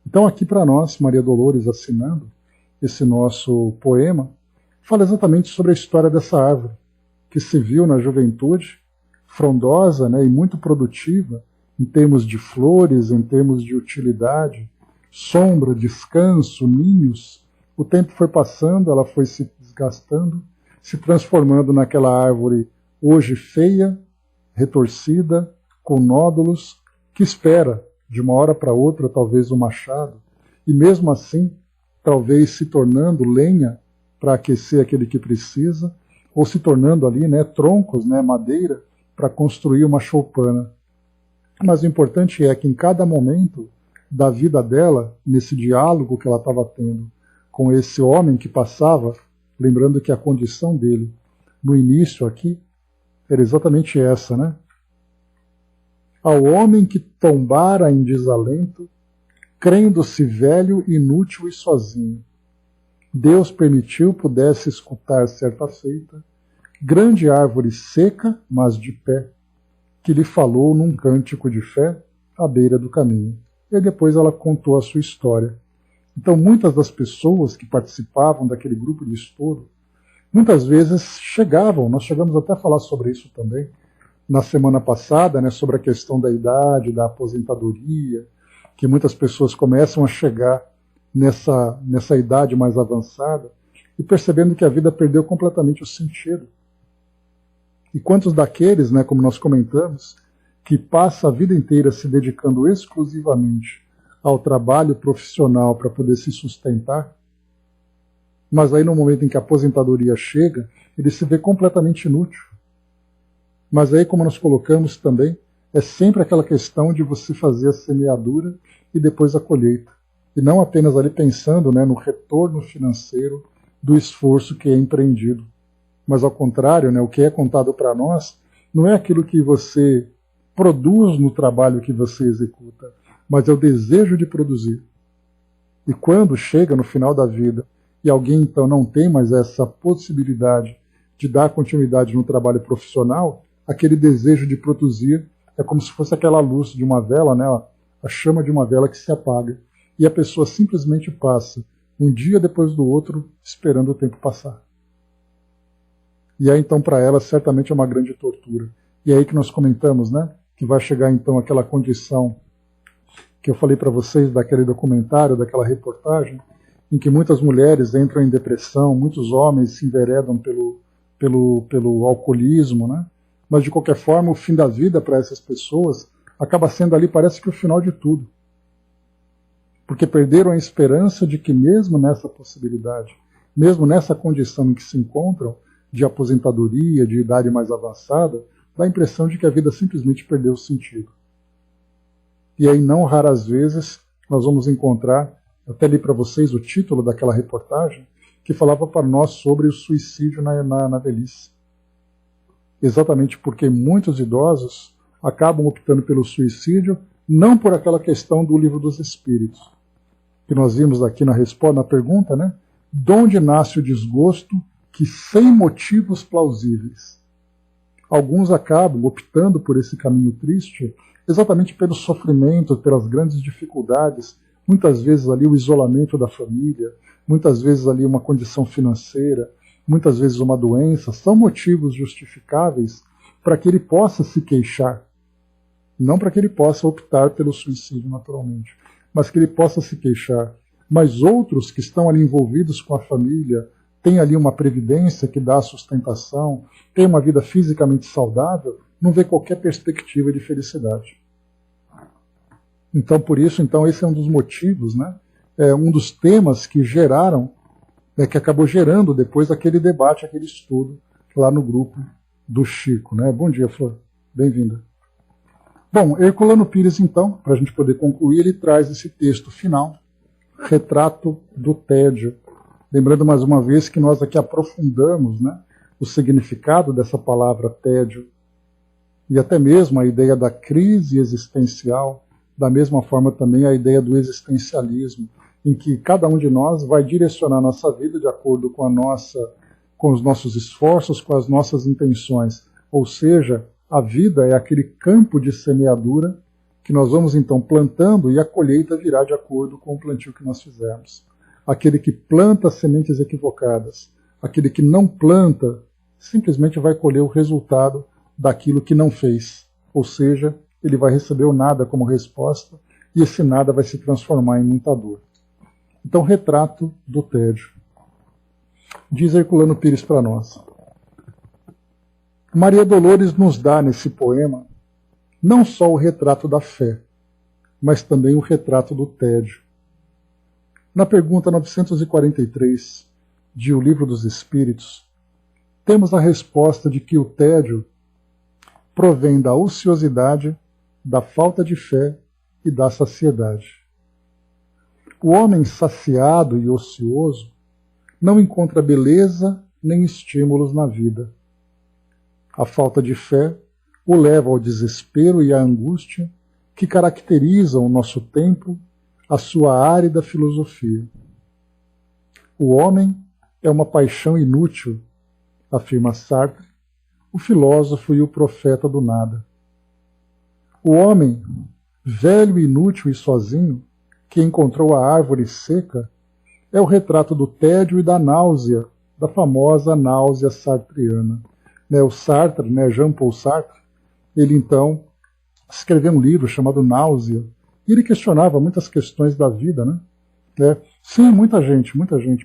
A: Então aqui para nós, Maria Dolores assinando esse nosso poema, fala exatamente sobre a história dessa árvore, que se viu na juventude, frondosa, né, e muito produtiva, em termos de flores, em termos de utilidade, sombra, descanso, ninhos. O tempo foi passando, ela foi se desgastando, se transformando naquela árvore hoje feia, retorcida, com nódulos, que espera, de uma hora para outra, talvez um machado, e mesmo assim, talvez se tornando lenha para aquecer aquele que precisa, ou se tornando ali, né, troncos, né, madeira, para construir uma choupana. Mas o importante é que em cada momento da vida dela, nesse diálogo que ela estava tendo com esse homem que passava, lembrando que a condição dele no início aqui era exatamente essa, né? Ao homem que tombara em desalento, crendo-se velho, inútil e sozinho, Deus permitiu pudesse escutar certa feita, grande árvore seca, mas de pé, que lhe falou num cântico de fé à beira do caminho. E depois ela contou a sua história. Então muitas das pessoas que participavam daquele grupo de estudo, muitas vezes chegavam, nós chegamos até a falar sobre isso também, na semana passada, né, sobre a questão da idade, da aposentadoria, que muitas pessoas começam a chegar nessa idade mais avançada e percebendo que a vida perdeu completamente o sentido. E quantos daqueles, né, como nós comentamos, que passa a vida inteira se dedicando exclusivamente ao trabalho profissional para poder se sustentar, mas aí no momento em que a aposentadoria chega, ele se vê completamente inútil. Mas aí, como nós colocamos também, é sempre aquela questão de você fazer a semeadura e depois a colheita. E não apenas ali pensando, né, no retorno financeiro do esforço que é empreendido. Mas ao contrário, né, o que é contado para nós não é aquilo que você produz no trabalho que você executa, mas é o desejo de produzir. E quando chega no final da vida e alguém então não tem mais essa possibilidade de dar continuidade no trabalho profissional, aquele desejo de produzir é como se fosse aquela luz de uma vela, né, a chama de uma vela que se apaga. E a pessoa simplesmente passa um dia depois do outro esperando o tempo passar. E aí então para ela certamente é uma grande tortura. E é aí que nós comentamos, né, que vai chegar então aquela condição que eu falei para vocês daquele documentário, daquela reportagem, em que muitas mulheres entram em depressão, muitos homens se enveredam pelo alcoolismo, né? mas de qualquer forma o fim da vida para essas pessoas acaba sendo ali, parece que o final de tudo. Porque perderam a esperança de que mesmo nessa possibilidade, mesmo nessa condição em que se encontram, de aposentadoria, de idade mais avançada, dá a impressão de que a vida simplesmente perdeu o sentido. E aí, não raras vezes, nós vamos encontrar, até li para vocês o título daquela reportagem, que falava para nós sobre o suicídio na velhice. Exatamente porque muitos idosos acabam optando pelo suicídio, não por aquela questão do Livro dos Espíritos, que nós vimos aqui na pergunta, né? De onde nasce o desgosto que sem motivos plausíveis? Alguns acabam optando por esse caminho triste exatamente pelo sofrimento, pelas grandes dificuldades, muitas vezes ali o isolamento da família, muitas vezes ali uma condição financeira, muitas vezes uma doença, são motivos justificáveis para que ele possa se queixar. Não para que ele possa optar pelo suicídio naturalmente, mas que ele possa se queixar. Mas outros que estão ali envolvidos com a família, têm ali uma previdência que dá sustentação, têm uma vida fisicamente saudável, não vê qualquer perspectiva de felicidade. Então, por isso, esse é um dos motivos, né? É um dos temas que geraram, que acabou gerando depois aquele debate, aquele estudo lá no grupo do Chico, né? Bom dia, Flor. Bem-vinda. Bom, Herculano Pires, então, para a gente poder concluir, ele traz esse texto final, Retrato do Tédio. Lembrando mais uma vez que nós aqui aprofundamos, né, o significado dessa palavra tédio e até mesmo a ideia da crise existencial, da mesma forma também a ideia do existencialismo, em que cada um de nós vai direcionar a nossa vida de acordo com os nossos esforços, com as nossas intenções. Ou seja, a vida é aquele campo de semeadura que nós vamos então plantando e a colheita virá de acordo com o plantio que nós fizermos. Aquele que planta sementes equivocadas, aquele que não planta, simplesmente vai colher o resultado daquilo que não fez. Ou seja, ele vai receber o nada como resposta e esse nada vai se transformar em muita dor. Então, retrato do tédio. Diz Herculano Pires para nós. Maria Dolores nos dá nesse poema não só o retrato da fé, mas também o retrato do tédio. Na pergunta 943 de O Livro dos Espíritos, temos a resposta de que o tédio provém da ociosidade, da falta de fé e da saciedade. O homem saciado e ocioso não encontra beleza nem estímulos na vida. A falta de fé o leva ao desespero e à angústia que caracterizam o nosso tempo, a sua árida filosofia. O homem é uma paixão inútil, afirma Sartre, o filósofo e o profeta do nada. O homem, velho, inútil e sozinho, que encontrou a árvore seca, é o retrato do tédio e da náusea, da famosa náusea sartreana. O Sartre, Jean-Paul Sartre, ele então escreveu um livro chamado Náusea, e ele questionava muitas questões da vida, né? Sim, muita gente,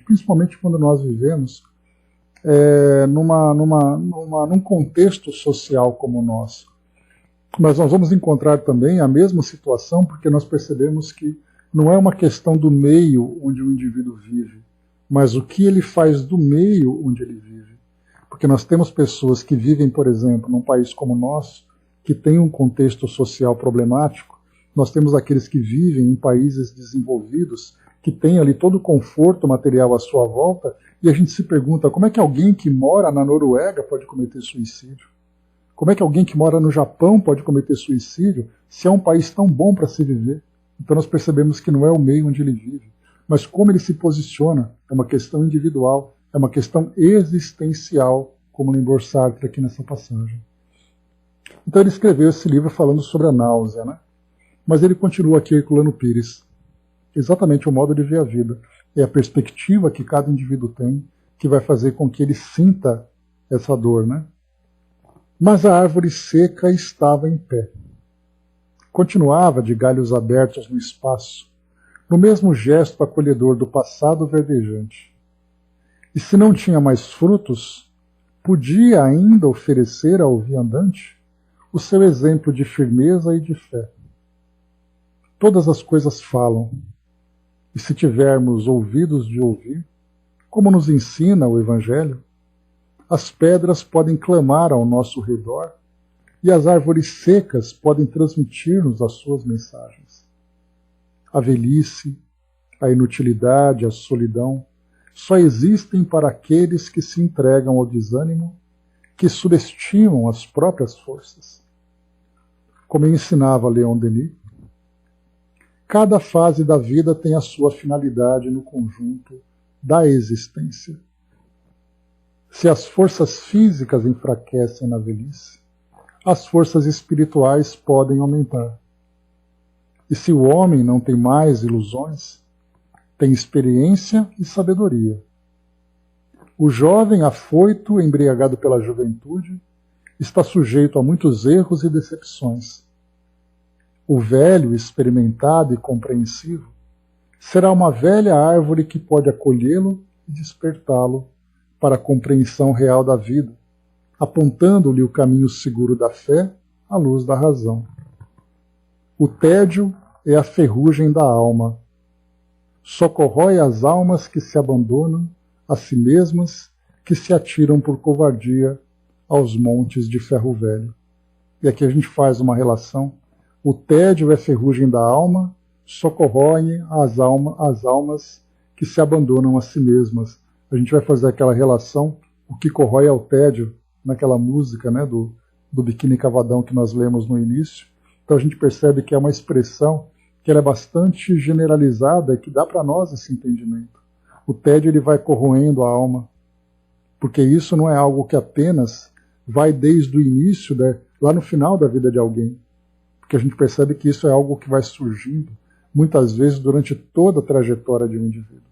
A: principalmente quando nós vivemos num contexto social como o nosso. Mas nós vamos encontrar também a mesma situação porque nós percebemos que não é uma questão do meio onde o indivíduo vive, mas o que ele faz do meio onde ele vive. Porque nós temos pessoas que vivem, por exemplo, num país como o nosso, que tem um contexto social problemático. Nós temos aqueles que vivem em países desenvolvidos, que têm ali todo o conforto material à sua volta, e a gente se pergunta como é que alguém que mora na Noruega pode cometer suicídio? Como é que alguém que mora no Japão pode cometer suicídio se é um país tão bom para se viver? Então nós percebemos que não é o meio onde ele vive, mas como ele se posiciona é uma questão individual, é uma questão existencial, como lembrou Sartre aqui nessa passagem. Então ele escreveu esse livro falando sobre a náusea, né? Mas ele continua aqui, Herculano Pires. Exatamente o modo de ver a vida. É a perspectiva que cada indivíduo tem que vai fazer com que ele sinta essa dor, né? Mas a árvore seca estava em pé. Continuava de galhos abertos no espaço, no mesmo gesto acolhedor do passado verdejante. E se não tinha mais frutos, podia ainda oferecer ao viandante o seu exemplo de firmeza e de fé. Todas as coisas falam, e se tivermos ouvidos de ouvir, como nos ensina o Evangelho, as pedras podem clamar ao nosso redor e as árvores secas podem transmitir-nos as suas mensagens. A velhice, a inutilidade, a solidão só existem para aqueles que se entregam ao desânimo, que subestimam as próprias forças. Como ensinava Leon Denis, cada fase da vida tem a sua finalidade no conjunto da existência. Se as forças físicas enfraquecem na velhice, as forças espirituais podem aumentar. E se o homem não tem mais ilusões, tem experiência e sabedoria. O jovem afoito, embriagado pela juventude, está sujeito a muitos erros e decepções. O velho, experimentado e compreensivo, será uma velha árvore que pode acolhê-lo e despertá-lo para a compreensão real da vida, apontando-lhe o caminho seguro da fé à luz da razão. O tédio é a ferrugem da alma. Só corrói as almas que se abandonam a si mesmas, que se atiram por covardia aos montes de ferro velho. E aqui a gente faz uma relação. O tédio é a ferrugem da alma, só corrói as almas que se abandonam a si mesmas. A gente vai fazer aquela relação, o que corrói é o tédio, naquela música, né, do Biquíni Cavadão que nós lemos no início. Então a gente percebe que é uma expressão que ela é bastante generalizada e que dá para nós esse entendimento. O tédio ele vai corroendo a alma, porque isso não é algo que apenas vai desde o início, lá no final da vida de alguém. Porque a gente percebe que isso é algo que vai surgindo, muitas vezes, durante toda a trajetória de um indivíduo.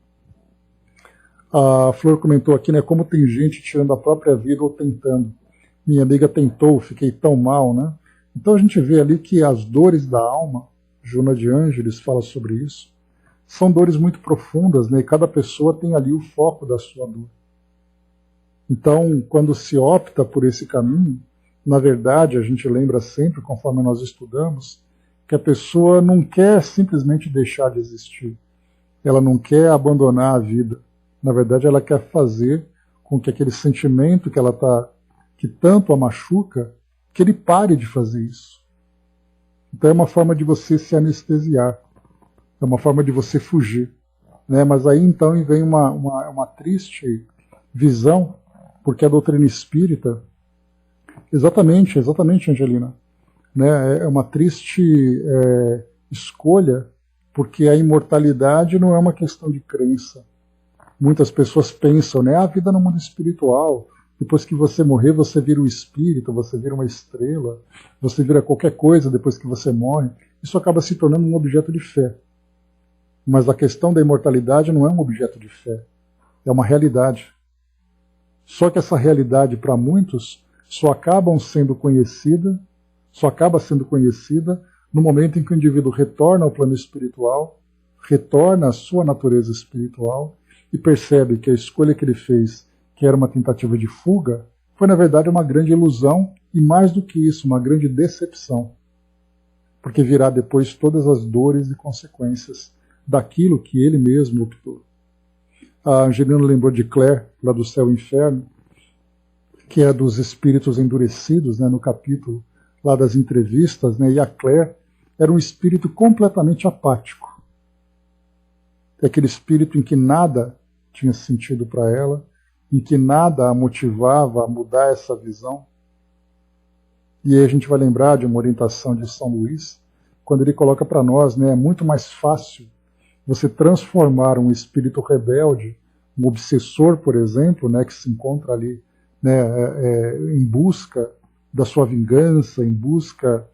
A: A Flor comentou aqui, né, como tem gente tirando a própria vida ou tentando. Minha amiga tentou, fiquei tão mal, né? Então a gente vê ali que as dores da alma, Joana de Ângeles fala sobre isso, são dores muito profundas, né? E cada pessoa tem ali o foco da sua dor. Então, quando se opta por esse caminho, na verdade, a gente lembra sempre, conforme nós estudamos, que a pessoa não quer simplesmente deixar de existir. Ela não quer abandonar a vida. Na verdade, ela quer fazer com que aquele sentimento que tanto a machuca, que ele pare de fazer isso. Então é uma forma de você se anestesiar. É uma forma de você fugir. Né? Mas aí então vem uma triste visão, porque a doutrina espírita, exatamente, Angelina, né? É uma triste escolha, porque a imortalidade não é uma questão de crença. Muitas pessoas pensam, né? A vida no mundo espiritual, depois que você morrer, você vira um espírito, você vira uma estrela, você vira qualquer coisa depois que você morre. Isso acaba se tornando um objeto de fé. Mas a questão da imortalidade não é um objeto de fé, é uma realidade. Só que essa realidade, para muitos, só acaba sendo conhecida no momento em que o indivíduo retorna ao plano espiritual, retorna à sua natureza espiritual e percebe que a escolha que ele fez, que era uma tentativa de fuga, foi na verdade uma grande ilusão e, mais do que isso, uma grande decepção. Porque virá depois todas as dores e consequências daquilo que ele mesmo optou. A Angelina lembrou de Claire, lá do Céu e Inferno, que é dos espíritos endurecidos, né, no capítulo lá das entrevistas, né, e a Claire era um espírito completamente apático. É aquele espírito em que nada tinha sentido para ela, em que nada a motivava a mudar essa visão. E aí a gente vai lembrar de uma orientação de São Luís, quando ele coloca para nós, né, é muito mais fácil você transformar um espírito rebelde, um obsessor, por exemplo, né, que se encontra ali, né, em busca da sua vingança, em busca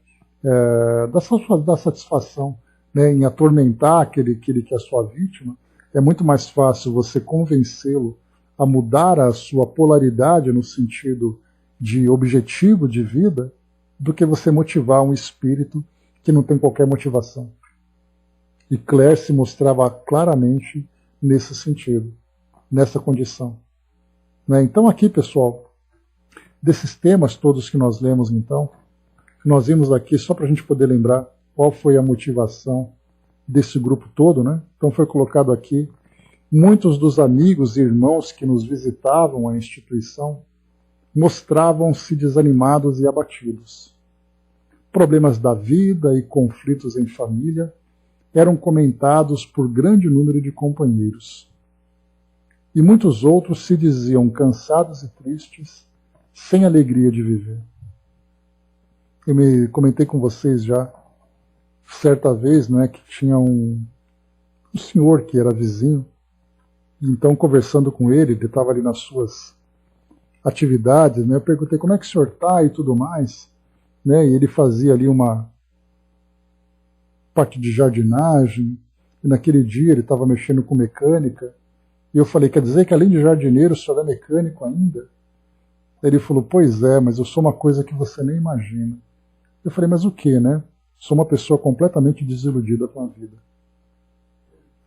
A: da satisfação, né, em atormentar aquele que é a sua vítima. É muito mais fácil você convencê-lo a mudar a sua polaridade no sentido de objetivo de vida do que você motivar um espírito que não tem qualquer motivação. E Claire se mostrava claramente nesse sentido, nessa condição. Né? Então aqui, pessoal, desses temas todos que nós lemos, então, nós vimos aqui só para a gente poder lembrar qual foi a motivação desse grupo todo, né? Então foi colocado aqui, muitos dos amigos e irmãos que nos visitavam a instituição mostravam-se desanimados e abatidos. Problemas da vida e conflitos em família eram comentados por grande número de companheiros. E muitos outros se diziam cansados e tristes, sem alegria de viver. Eu me comentei com vocês já, certa vez, né, que tinha um senhor que era vizinho, então conversando com ele estava ali nas suas atividades, né, eu perguntei como é que o senhor está e tudo mais, né, e ele fazia ali uma parte de jardinagem, e naquele dia ele estava mexendo com mecânica, e eu falei, quer dizer que além de jardineiro o senhor é mecânico ainda? Ele falou, pois é, mas eu sou uma coisa que você nem imagina. Eu falei, mas o que, né? Sou uma pessoa completamente desiludida com a vida.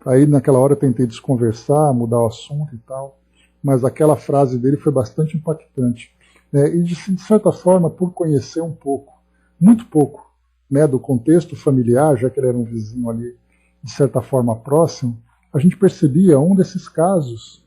A: Aí naquela hora eu tentei desconversar, mudar o assunto e tal, mas aquela frase dele foi bastante impactante, né? E de certa forma, por conhecer um pouco, muito pouco, né, do contexto familiar, já que ele era um vizinho ali, de certa forma próximo, a gente percebia um desses casos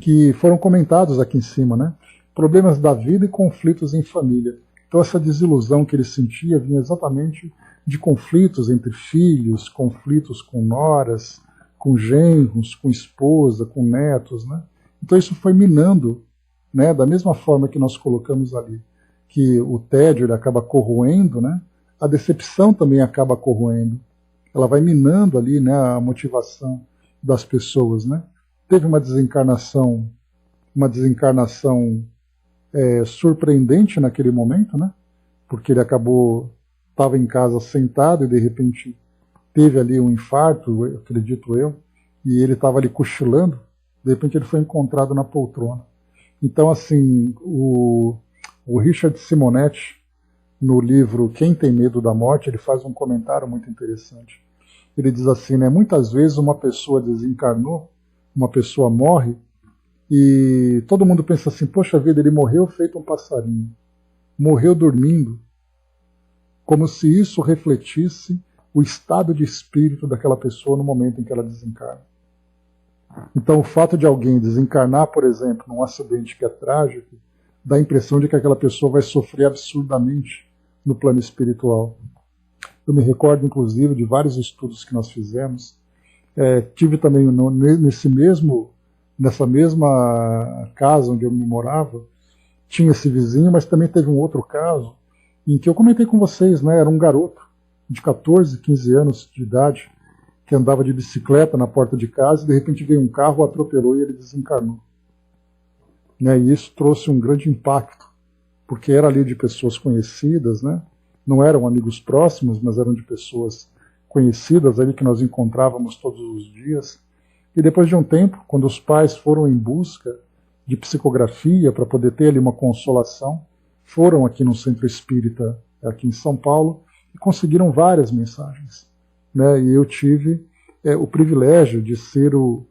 A: que foram comentados aqui em cima, né? Problemas da vida e conflitos em família. Então essa desilusão que ele sentia vinha exatamente de conflitos entre filhos, conflitos com noras, com genros, com esposa, com netos, né? Então isso foi minando, né? Da mesma forma que nós colocamos ali, que o tédio ele acaba corroendo, né? A decepção também acaba corroendo. Ela vai minando ali, né, a motivação das pessoas, né? Teve uma desencarnação surpreendente naquele momento, né? Porque ele estava em casa sentado e de repente teve ali um infarto, acredito eu, e ele estava ali cochilando, de repente ele foi encontrado na poltrona. Então, assim, o Richard Simonetti, no livro Quem Tem Medo da Morte, ele faz um comentário muito interessante. Ele diz assim, né, muitas vezes uma pessoa desencarnou, uma pessoa morre, e todo mundo pensa assim, poxa vida, ele morreu feito um passarinho, morreu dormindo, como se isso refletisse o estado de espírito daquela pessoa no momento em que ela desencarna. Então o fato de alguém desencarnar, por exemplo, num acidente que é trágico, dá a impressão de que aquela pessoa vai sofrer absurdamente no plano espiritual. Eu me recordo, inclusive, de vários estudos que nós fizemos. Tive também nessa mesma casa onde eu morava, tinha esse vizinho, mas também teve um outro caso em que eu comentei com vocês, né? Era um garoto de 14, 15 anos de idade que andava de bicicleta na porta de casa e de repente veio um carro, o atropelou e ele desencarnou. Né? E isso trouxe um grande impacto, porque era ali de pessoas conhecidas, né? Não eram amigos próximos, mas eram de pessoas conhecidas ali que nós encontrávamos todos os dias. E depois de um tempo, quando os pais foram em busca de psicografia para poder ter ali uma consolação, foram aqui no Centro Espírita, aqui em São Paulo, e conseguiram várias mensagens. Né? E eu tive o privilégio de ser o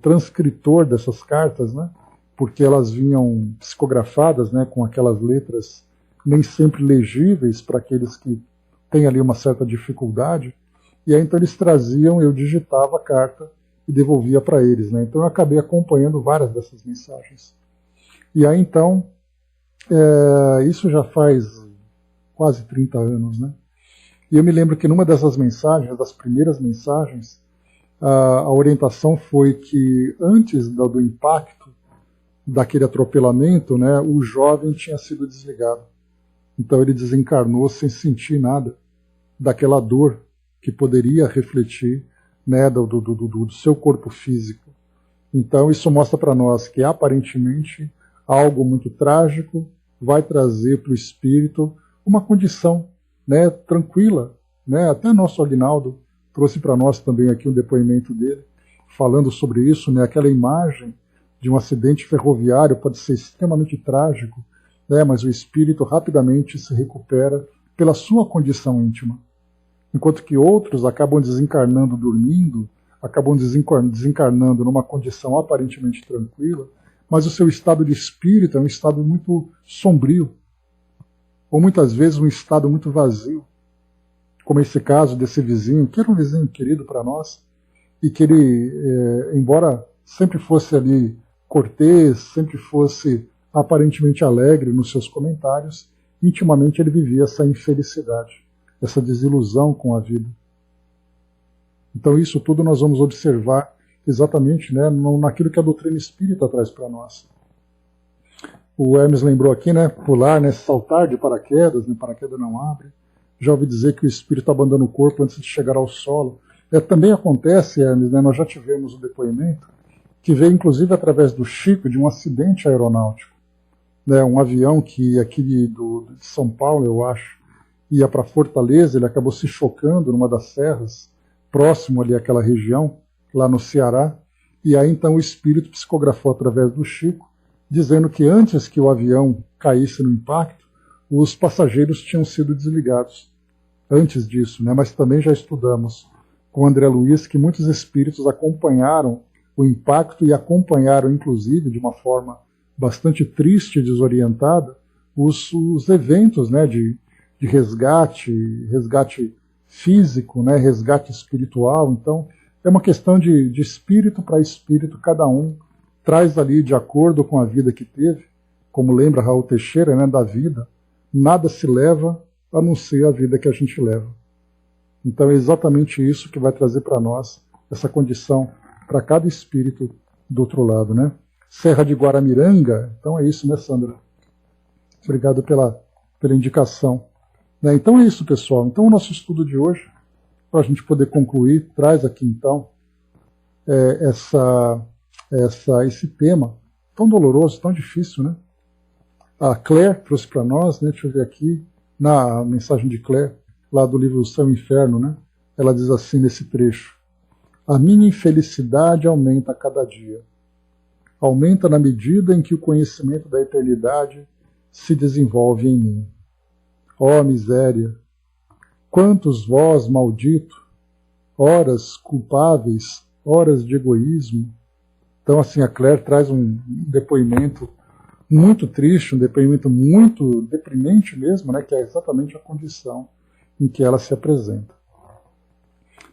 A: transcritor dessas cartas, né? Porque elas vinham psicografadas, né, com aquelas letras nem sempre legíveis para aqueles que têm ali uma certa dificuldade. E aí então eles traziam, eu digitava a carta e devolvia para eles. Né? Então eu acabei acompanhando várias dessas mensagens. E aí então, isso já faz quase 30 anos, né? E eu me lembro que numa dessas mensagens, das primeiras mensagens, a orientação foi que antes do impacto daquele atropelamento, né, o jovem tinha sido desligado. Então ele desencarnou sem sentir nada daquela dor que poderia refletir, né, do seu corpo físico. Então isso mostra para nós que aparentemente algo muito trágico vai trazer para o espírito uma condição, né, tranquila. Né? Até nosso Aguinaldo trouxe para nós também aqui um depoimento dele, falando sobre isso, né, aquela imagem de um acidente ferroviário pode ser extremamente trágico, né, mas o espírito rapidamente se recupera pela sua condição íntima. Enquanto que outros acabam desencarnando dormindo, acabam desencarnando numa condição aparentemente tranquila, mas o seu estado de espírito é um estado muito sombrio, ou muitas vezes um estado muito vazio, como esse caso desse vizinho, que era um vizinho querido para nós, e que ele, embora sempre fosse ali cortês, sempre fosse aparentemente alegre nos seus comentários, intimamente ele vivia essa infelicidade, essa desilusão com a vida. Então isso tudo nós vamos observar exatamente, né, naquilo que a doutrina espírita traz para nós. O Hermes lembrou aqui, né, pular, né, saltar de paraquedas, né, paraquedas não abre. Já ouvi dizer que o espírito abandona o corpo antes de chegar ao solo. Também acontece, Hermes, né, nós já tivemos o depoimento, que veio inclusive através do Chico, de um acidente aeronáutico. Né, um avião que aqui de São Paulo, eu acho, ia para Fortaleza, ele acabou se chocando numa das serras, próximo ali àquela região, lá no Ceará, e aí então o espírito psicografou através do Chico, dizendo que antes que o avião caísse no impacto, os passageiros tinham sido desligados. Antes disso, né? Mas também já estudamos com o André Luiz que muitos espíritos acompanharam o impacto e acompanharam, inclusive, de uma forma bastante triste e desorientada, os eventos, né, de resgate físico, né, resgate espiritual. Então, é uma questão de espírito para espírito, cada um traz ali de acordo com a vida que teve, como lembra Raul Teixeira, né, da vida, nada se leva a não ser a vida que a gente leva. Então é exatamente isso que vai trazer para nós essa condição para cada espírito do outro lado, né? Serra de Guaramiranga, então é isso, né, Sandra? Obrigado pela indicação. Né? Então é isso, pessoal. Então o nosso estudo de hoje, para a gente poder concluir, traz aqui então esse tema tão doloroso, tão difícil, né? A Claire trouxe para nós, né? Deixa eu ver aqui, na mensagem de Claire, lá do livro Céu e Inferno, né? Ela diz assim nesse trecho: a minha infelicidade aumenta a cada dia. Aumenta na medida em que o conhecimento da eternidade se desenvolve em mim. Ó miséria! Quantos vós, maldito, horas culpáveis, horas de egoísmo. Então, assim, a Claire traz um depoimento muito triste, um depoimento muito deprimente mesmo, né, que é exatamente a condição em que ela se apresenta.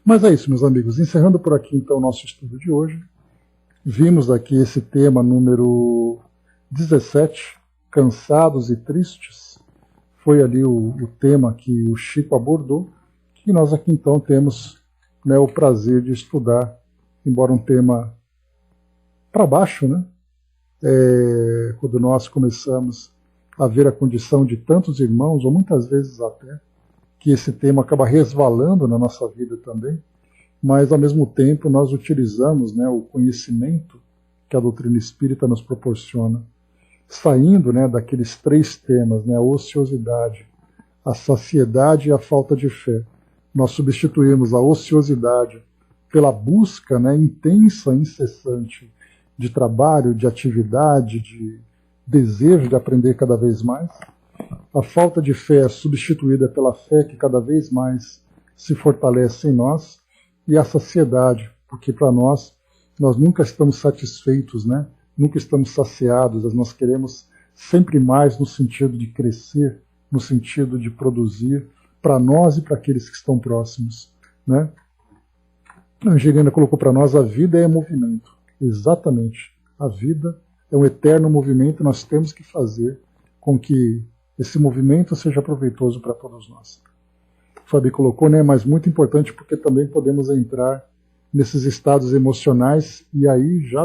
A: Mas é isso, meus amigos. Encerrando por aqui, então, o nosso estudo de hoje. Vimos aqui esse tema número 17, Cansados e Tristes. Foi ali o tema que o Chico abordou, que nós aqui, então, temos, né, o prazer de estudar, embora um tema para baixo, né? Quando nós começamos a ver a condição de tantos irmãos, ou muitas vezes até, que esse tema acaba resvalando na nossa vida também, mas ao mesmo tempo nós utilizamos, né, o conhecimento que a doutrina espírita nos proporciona, saindo, né, daqueles três temas, né, a ociosidade, a saciedade e a falta de fé. Nós substituímos a ociosidade pela busca, né, intensa, incessante, de trabalho, de atividade, de desejo de aprender cada vez mais. A falta de fé é substituída pela fé que cada vez mais se fortalece em nós. E a saciedade, porque para nós nunca estamos satisfeitos, né? Nunca estamos saciados, nós queremos sempre mais no sentido de crescer, no sentido de produzir para nós e para aqueles que estão próximos, né? A Angelina colocou para nós: a vida é movimento. Exatamente. A vida é um eterno movimento e nós temos que fazer com que esse movimento seja proveitoso para todos nós. O Fabi colocou, né, mas muito importante porque também podemos entrar nesses estados emocionais e aí já